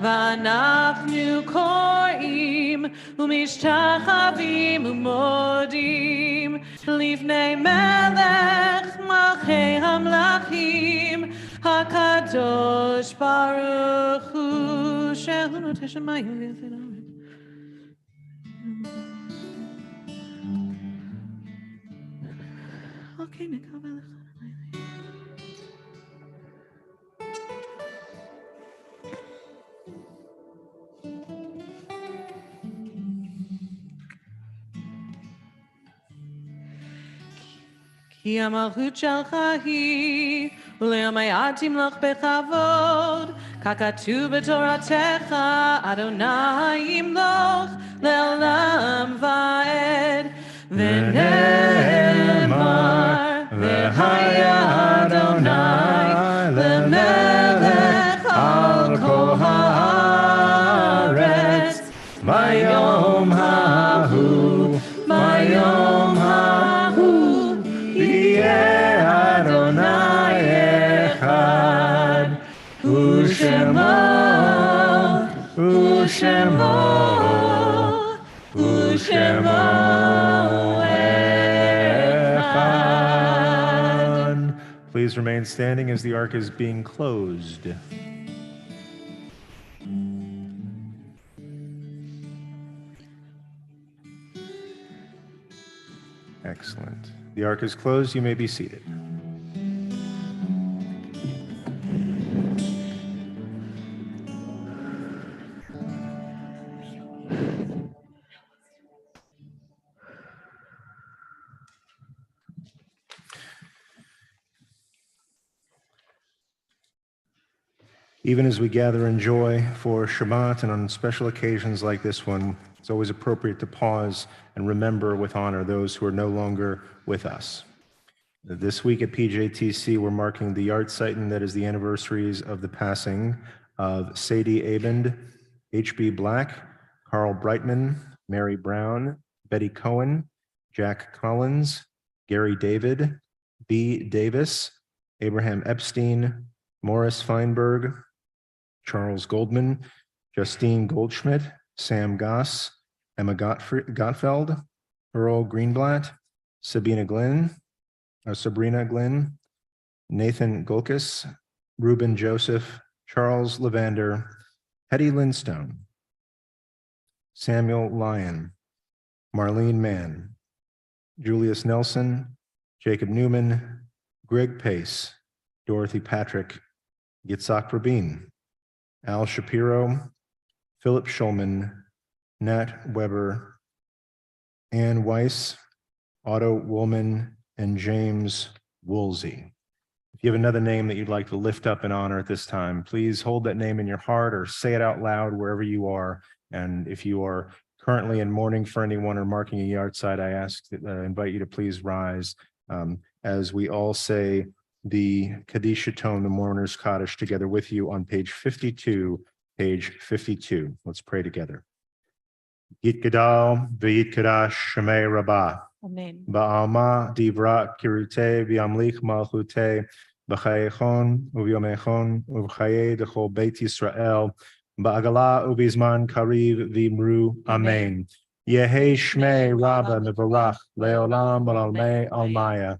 ואנחנו קוראים ומשתחווים ומודים לפני מלך מלכי המלכים הקדוש ברוך הוא שהוא נוטה שמיים ויוצא לארץ. אוקיי, נקווה לך. כי המלכות שלך היא, וליומי תמלוך בכבוד, ככתוב בתורתך, אדוני ימלוך לעולם ועד. ונאמר, והיה אדוני למלך על כל הארץ, ביום ההוא, ביום ההוא, יהיה אדוני אחד, ושמו, ושמו, ושמו אחד. Please remain standing as the ark is being closed. Excellent. The ark is closed. You may be seated. Even as we gather in joy for Shabbat and on special occasions like this one, it's always appropriate to pause and remember with honor those who are no longer with us. This week at PJTC, we're marking the Yahrzeit, that is the anniversaries of the passing of Sadie Abend, H.B. Black, Carl Brightman, Mary Brown, Betty Cohen, Jack Collins, Gary David, B. Davis, Abraham Epstein, Morris Feinberg, Charles Goldman, Justine Goldschmidt, Sam Goss, Emma Gottfeld, Earl Greenblatt, Sabrina Glenn, Nathan Golkis, Reuben Joseph, Charles Levander, Hetty Lindstone, Samuel Lyon, Marlene Mann, Julius Nelson, Jacob Newman, Greg Pace, Dorothy Patrick, Yitzhak Rabin, Al Shapiro, Philip Schulman, Nat Weber, Ann Weiss, Otto Woolman, and James Woolsey. If you have another name that you'd like to lift up in honor at this time, please hold that name in your heart or say it out loud wherever you are. And if you are currently in mourning for anyone or marking a yard site, I invite you to please rise as we all say the Kaddish tone, the mourner's Kaddish, together with you on page 52. Let's pray together. Yit Gadal v'yit Kadash Shemei Rabbah. Amen. Ba'alma divra kirute v'yamlich malchute b'chayechon u'vyomechon u'v'chaye d'chol Beit Yisrael ba'agala u'bizman kariv v'imru amen. Yehi shmei rabba mevarach le'olam v'lalmei almaya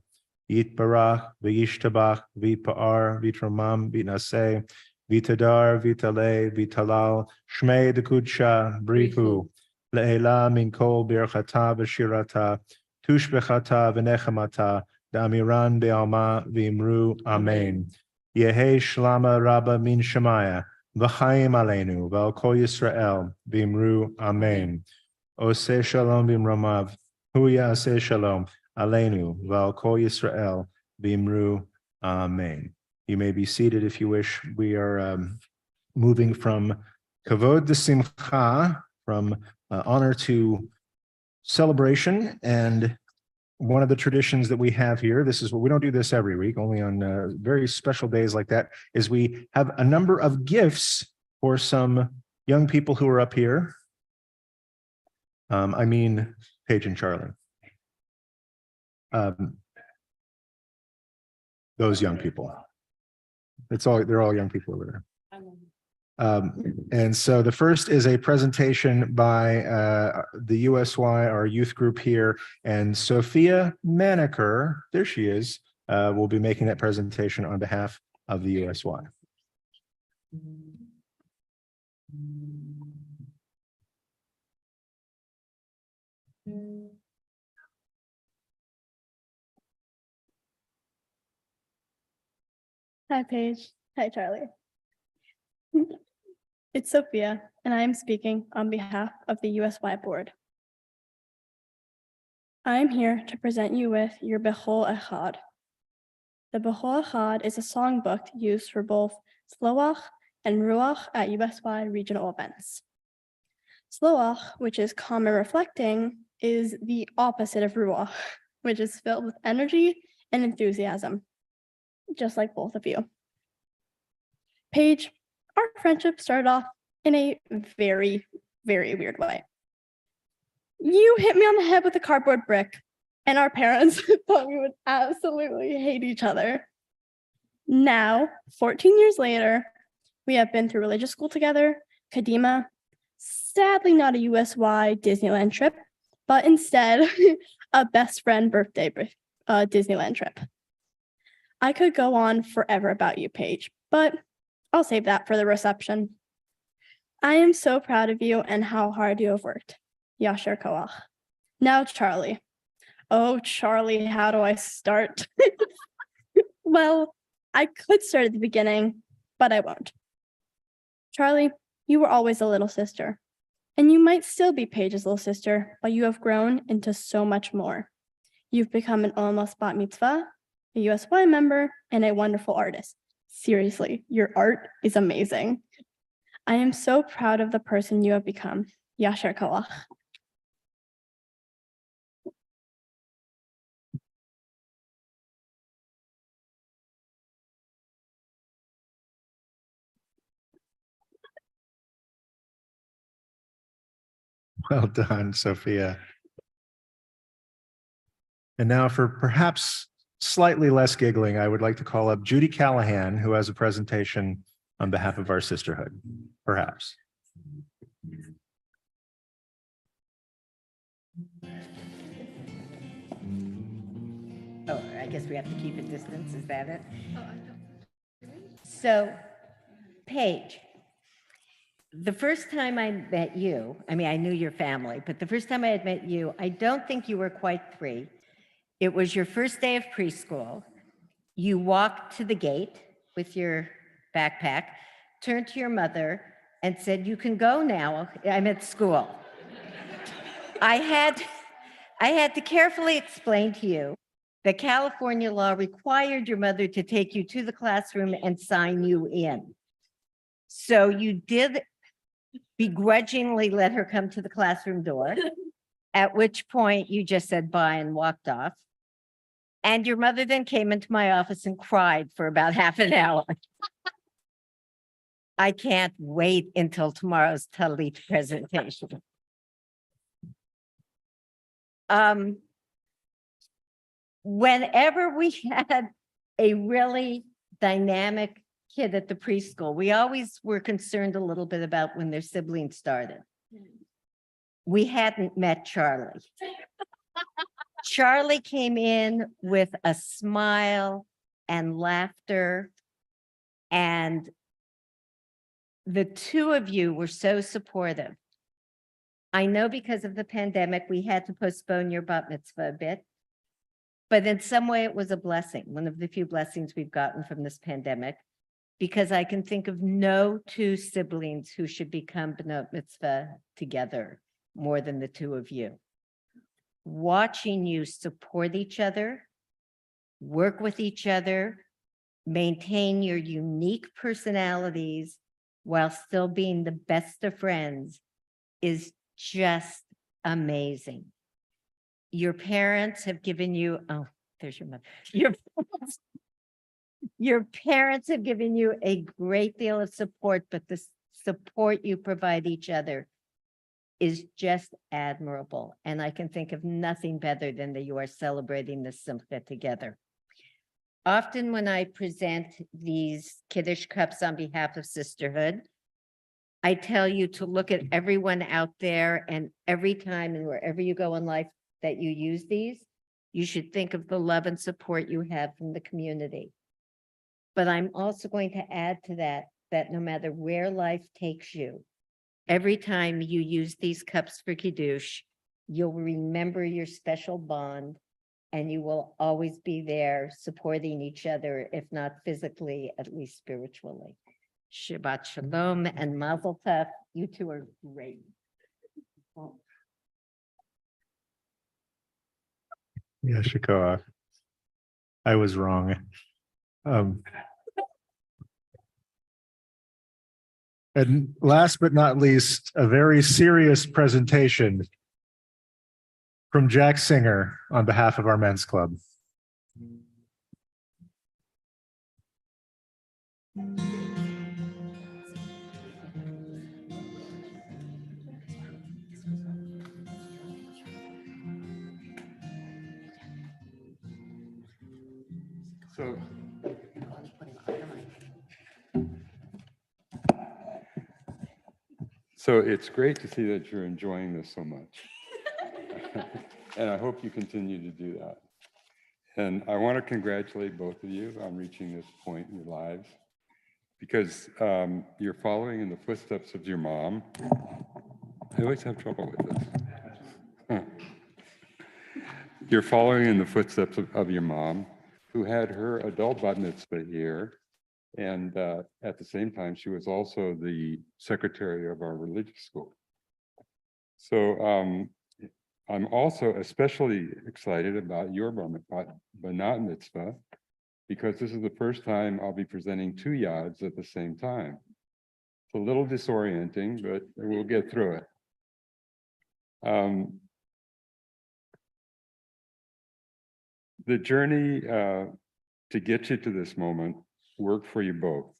yitbarach v'yishtabach v'yipa'ar v'yitramam v'yitnaseh v'yitadar v'yitaleh v'yitalal shmei d'kudsha brihu le'ela min kol birchata v'shirata Tushbechata v'nechamata da'amiran be'alma v'imru amen. Yehi shlama rabba min shemaya v'chaim aleinu v'al kol Yisrael v'imru amen. Oseh shalom b'imromav hu ya'aseh shalom aleinu v'al kol Yisrael v'imru amen. You may be seated if you wish. We are moving from kavod de simcha, from honor to celebration. And one of the traditions that we have here, this is what we don't do this every week, only on very special days like that, is we have a number of gifts for some young people who are up here. I mean, Paige and Charlie. Those young people. They're all young people over there. And so the first is a presentation by the USY, our youth group here, and Sophia Maneker, there she is, will be making that presentation on behalf of the USY. Hi, Paige. Hi, Charlie. It's Sophia, and I am speaking on behalf of the USY board. I am here to present you with your Bechol Echad. The Bechol Echad is a songbook used for both Sloach and Ruach at USY regional events. Sloach, which is calm and reflecting, is the opposite of Ruach, which is filled with energy and enthusiasm, just like both of you. Paige, our friendship started off in a very, very weird way. You hit me on the head with a cardboard brick, and our parents thought we would absolutely hate each other. Now, 14 years later, we have been through religious school together, Kadima, sadly not a USY Disneyland trip, but instead a best friend birthday Disneyland trip. I could go on forever about you, Paige, but I'll save that for the reception. I am so proud of you and how hard you have worked. Yasher Koach. Now, Charlie. Oh, Charlie, how do I start? Well, I could start at the beginning, but I won't. Charlie, you were always a little sister, and you might still be Paige's little sister, but you have grown into so much more. You've become an almost bat mitzvah, a USY member, and a wonderful artist. Seriously, your art is amazing. I am so proud of the person you have become. Yasher Koach. Well done, Sophia. And now for perhaps slightly less giggling, I would like to call up Judy Callahan, who has a presentation on behalf of our sisterhood, perhaps. Oh, I guess we have to keep a distance, is that it? So, Paige, the first time I met you, I mean, I knew your family, but the first time I had met you, I don't think you were quite 3. It was your first day of preschool. You walked to the gate with your backpack, turned to your mother and said, "You can go now, I'm at school." I had to carefully explain to you that California law required your mother to take you to the classroom and sign you in. So you did begrudgingly let her come to the classroom door, at which point you just said bye and walked off. And your mother then came into my office and cried for about half an hour. I can't wait until tomorrow's Talit presentation. Whenever we had a really dynamic kid at the preschool, we always were concerned a little bit about when their siblings started. We hadn't met Charlie. Charlie came in with a smile and laughter, and the two of you were so supportive. I know because of the pandemic, we had to postpone your bat mitzvah a bit, but in some way it was a blessing, one of the few blessings we've gotten from this pandemic, because I can think of no 2 siblings who should become b'not mitzvah together more than the 2 of you. Watching you support each other, work with each other, maintain your unique personalities while still being the best of friends is just amazing. Your parents have given you, oh, there's your mother. Your parents have given you a great deal of support, but the support you provide each other is just admirable. And I can think of nothing better than that you are celebrating this simcha together. Often when I present these Kiddush cups on behalf of sisterhood, I tell you to look at everyone out there, and every time and wherever you go in life that you use these, you should think of the love and support you have from the community. But I'm also going to add to that, that no matter where life takes you, every time you use these cups for Kiddush, you'll remember your special bond, and you will always be there supporting each other, if not physically, at least spiritually. Shabbat Shalom and Mazel Tov. You two are great. Yeah, Shikoa. I was wrong. And last but not least, a very serious presentation from Jack Singer on behalf of our men's club. So it's great to see that you're enjoying this so much. And I hope you continue to do that. And I want to congratulate both of you on reaching this point in your lives, because you're following in the footsteps of your mom. I always have trouble with this. You're following in the footsteps of your mom, who had her adult bat mitzvah here. And at the same time, she was also the secretary of our religious school. So I'm also especially excited about your b'nat mitzvah, because this is the first time I'll be presenting 2 yads at the same time. It's a little disorienting, but we'll get through it. The journey to get you to this moment worked for you both.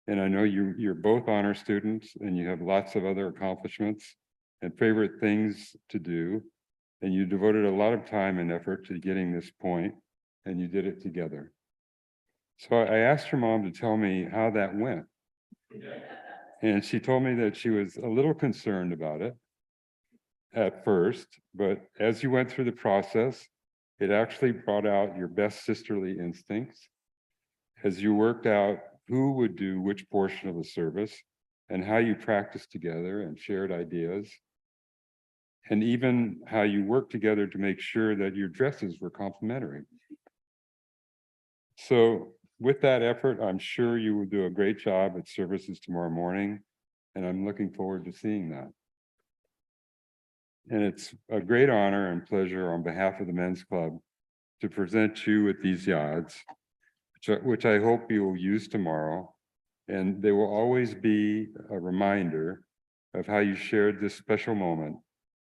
And I know you're both honor students, and you have lots of other accomplishments and favorite things to do. And you devoted a lot of time and effort to getting this point. and you did it together. So I asked your mom to tell me how that went. And she told me that she was a little concerned about it at first, but as you went through the process, it actually brought out your best sisterly instincts as you worked out who would do which portion of the service and how you practiced together and shared ideas, and even how you worked together to make sure that your dresses were complementary. So with that effort, I'm sure you will do a great job at services tomorrow morning, and I'm looking forward to seeing that. And it's a great honor and pleasure on behalf of the Men's Club to present you with these yads, which I hope you will use tomorrow. And they will always be a reminder of how you shared this special moment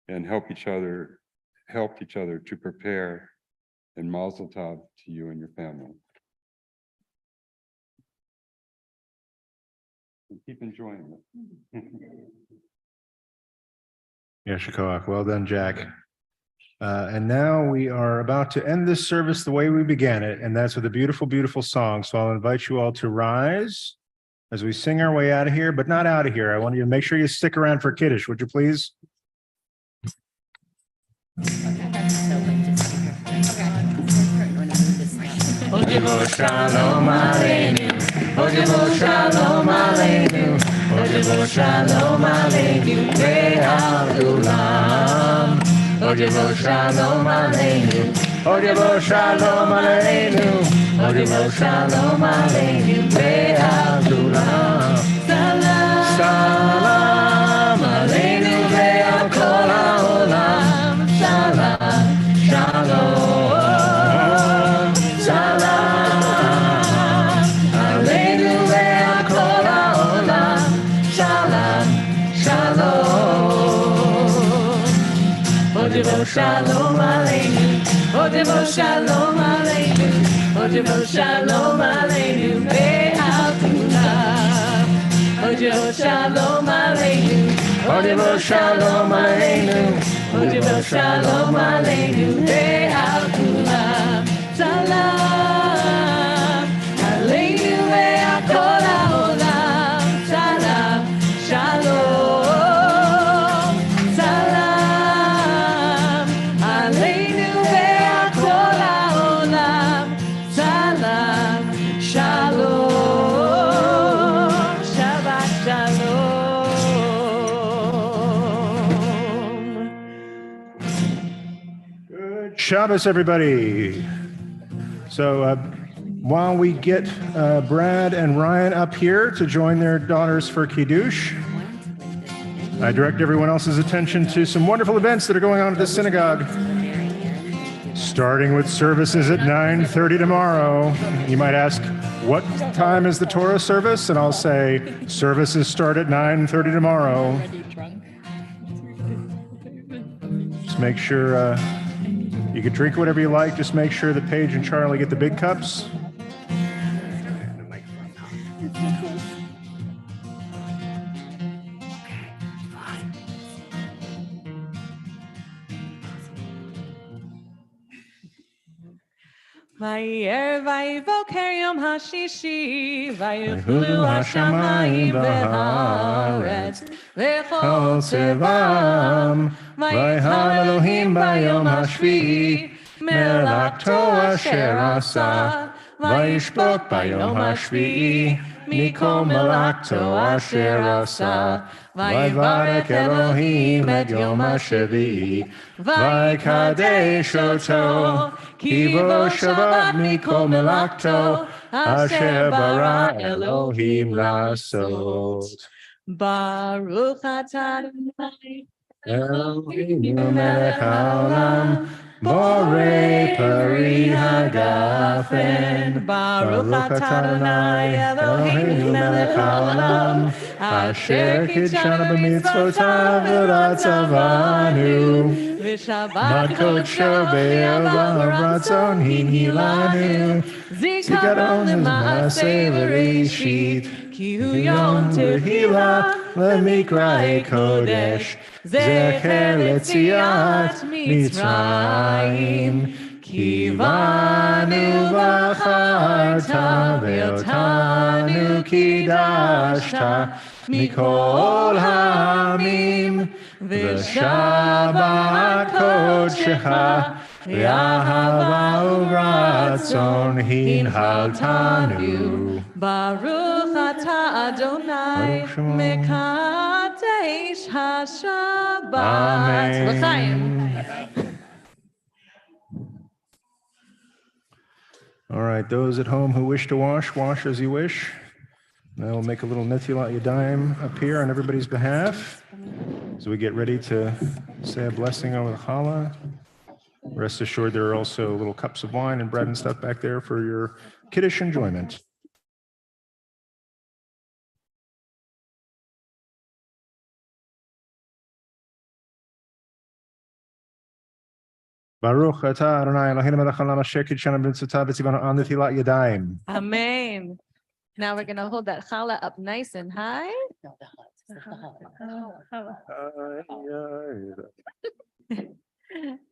and helped each other to prepare, and Mazel Tov to you and your family. And keep enjoying it. Yasher Koach. Well done, Jack. And now we are about to end this service the way we began it, and that's with a beautiful, beautiful song. So I'll invite you all to rise as we sing our way out of here, but not out of here. I want you to make sure you stick around for Kiddush, would you please? Shalom Aleinu, Shalom Aleinu, Shalom Aleinu, Be'alulam. Shalom Aleinu, Shalom Aleinu, Shalom Aleinu, Be'alulam. Salam Aleinu ve'al kol ha'olam. Salam, Shalom. Shalom Aleinu, Shalom Aleinu, Shalom Aleinu, Be'al Kulam. Shalom Aleinu, Shalom Aleinu, Shalom Aleinu, Be'al Kulam. Salam Aleinu ve'al kol ha'olam. Salam, Shalom. Salam Aleinu ve'al kol ha'olam. Salam, Shalom. Shabbat Shalom. Good Shabbos, everybody. So while we get Brad and Ryan up here to join their daughters for Kiddush, I direct everyone else's attention to some wonderful events that are going on at this synagogue. Starting with services at 9:30 tomorrow. You might ask, what time is the Torah service? And I'll say, services start at 9:30 tomorrow. Just make sure you can drink whatever you like. Just make sure that Paige and Charlie get the big cups. Vayer vayivoker yom hashishi, vayichulu hashamayim v'haaretz, v'chol tzevam, vayhan Elohim bayom hashvi'i, melakto asher asa, vayishbok bayom hashvi'i, mikol melakto asher asa, vayivarek Elohim et yom hashevi'i, vayikadesh oto, Kivo Shabbat Mikol Melakto Asher Bara Elohim Lasot. Baruch atah Adonai Eloheinu melech haolam Borei Pari Hagafen. Baruch atah Adonai Eloheinu melech haolam Asher kitshanu b'mitzvotav v'ratzavanu v'shabbat Kodsho be'olam ratzon hinilanu Zikaron l'maaseh l'reshit Ki hu yom tehila Lemikra Kodesh Zecher Letziat Mitzrayim Kivanu v'acharta ve'otanu kidashta mikol ha'amim v'shabbat kodshecha v'ahava u'ratzon hinhaltanu. Baruch atah Adonai Baruch Shemo. mekadesh hashabbat. Amen. L'chaim. All right, those at home who wish to wash, wash as you wish. Now we'll make a little Netilat Yadayim appear on everybody's behalf. So we get ready to say a blessing over the challah. Rest assured, there are also little cups of wine and bread and stuff back there for your kiddush enjoyment. Baruch atah Adonai Eloheinu melech haolam asher kidshanu b'mitzvotav v'tzivanu al netilat yadayim. Amen. Now we're going to hold that challah up nice and high.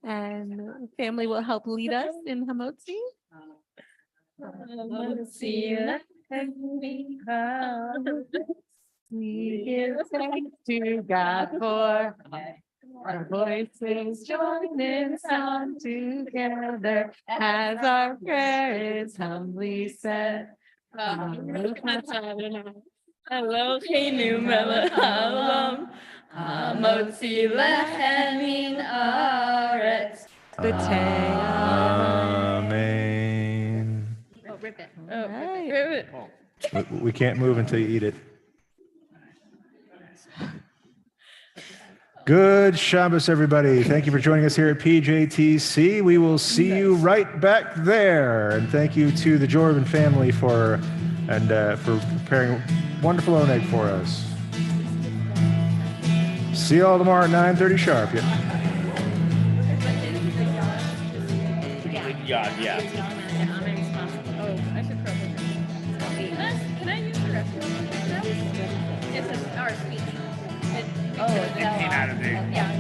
And family will help lead us in Hamotzi. We give thanks to God for our voices join in sound together as our prayer is humbly said. Eloheinu melech haolam, hamotzi lechem min haaretz. Amen. Oh, rip it. Oh, rip it. We can't move until you eat it. Good Shabbos, everybody. Thank you for joining us here at PJTC. We will see you right back there. And thank you to the Jordan family for preparing wonderful oneg for us. See you all tomorrow at 9:30 sharp. Yeah, yeah. Can I use the restroom? It's our speech. It came out of the. Yeah.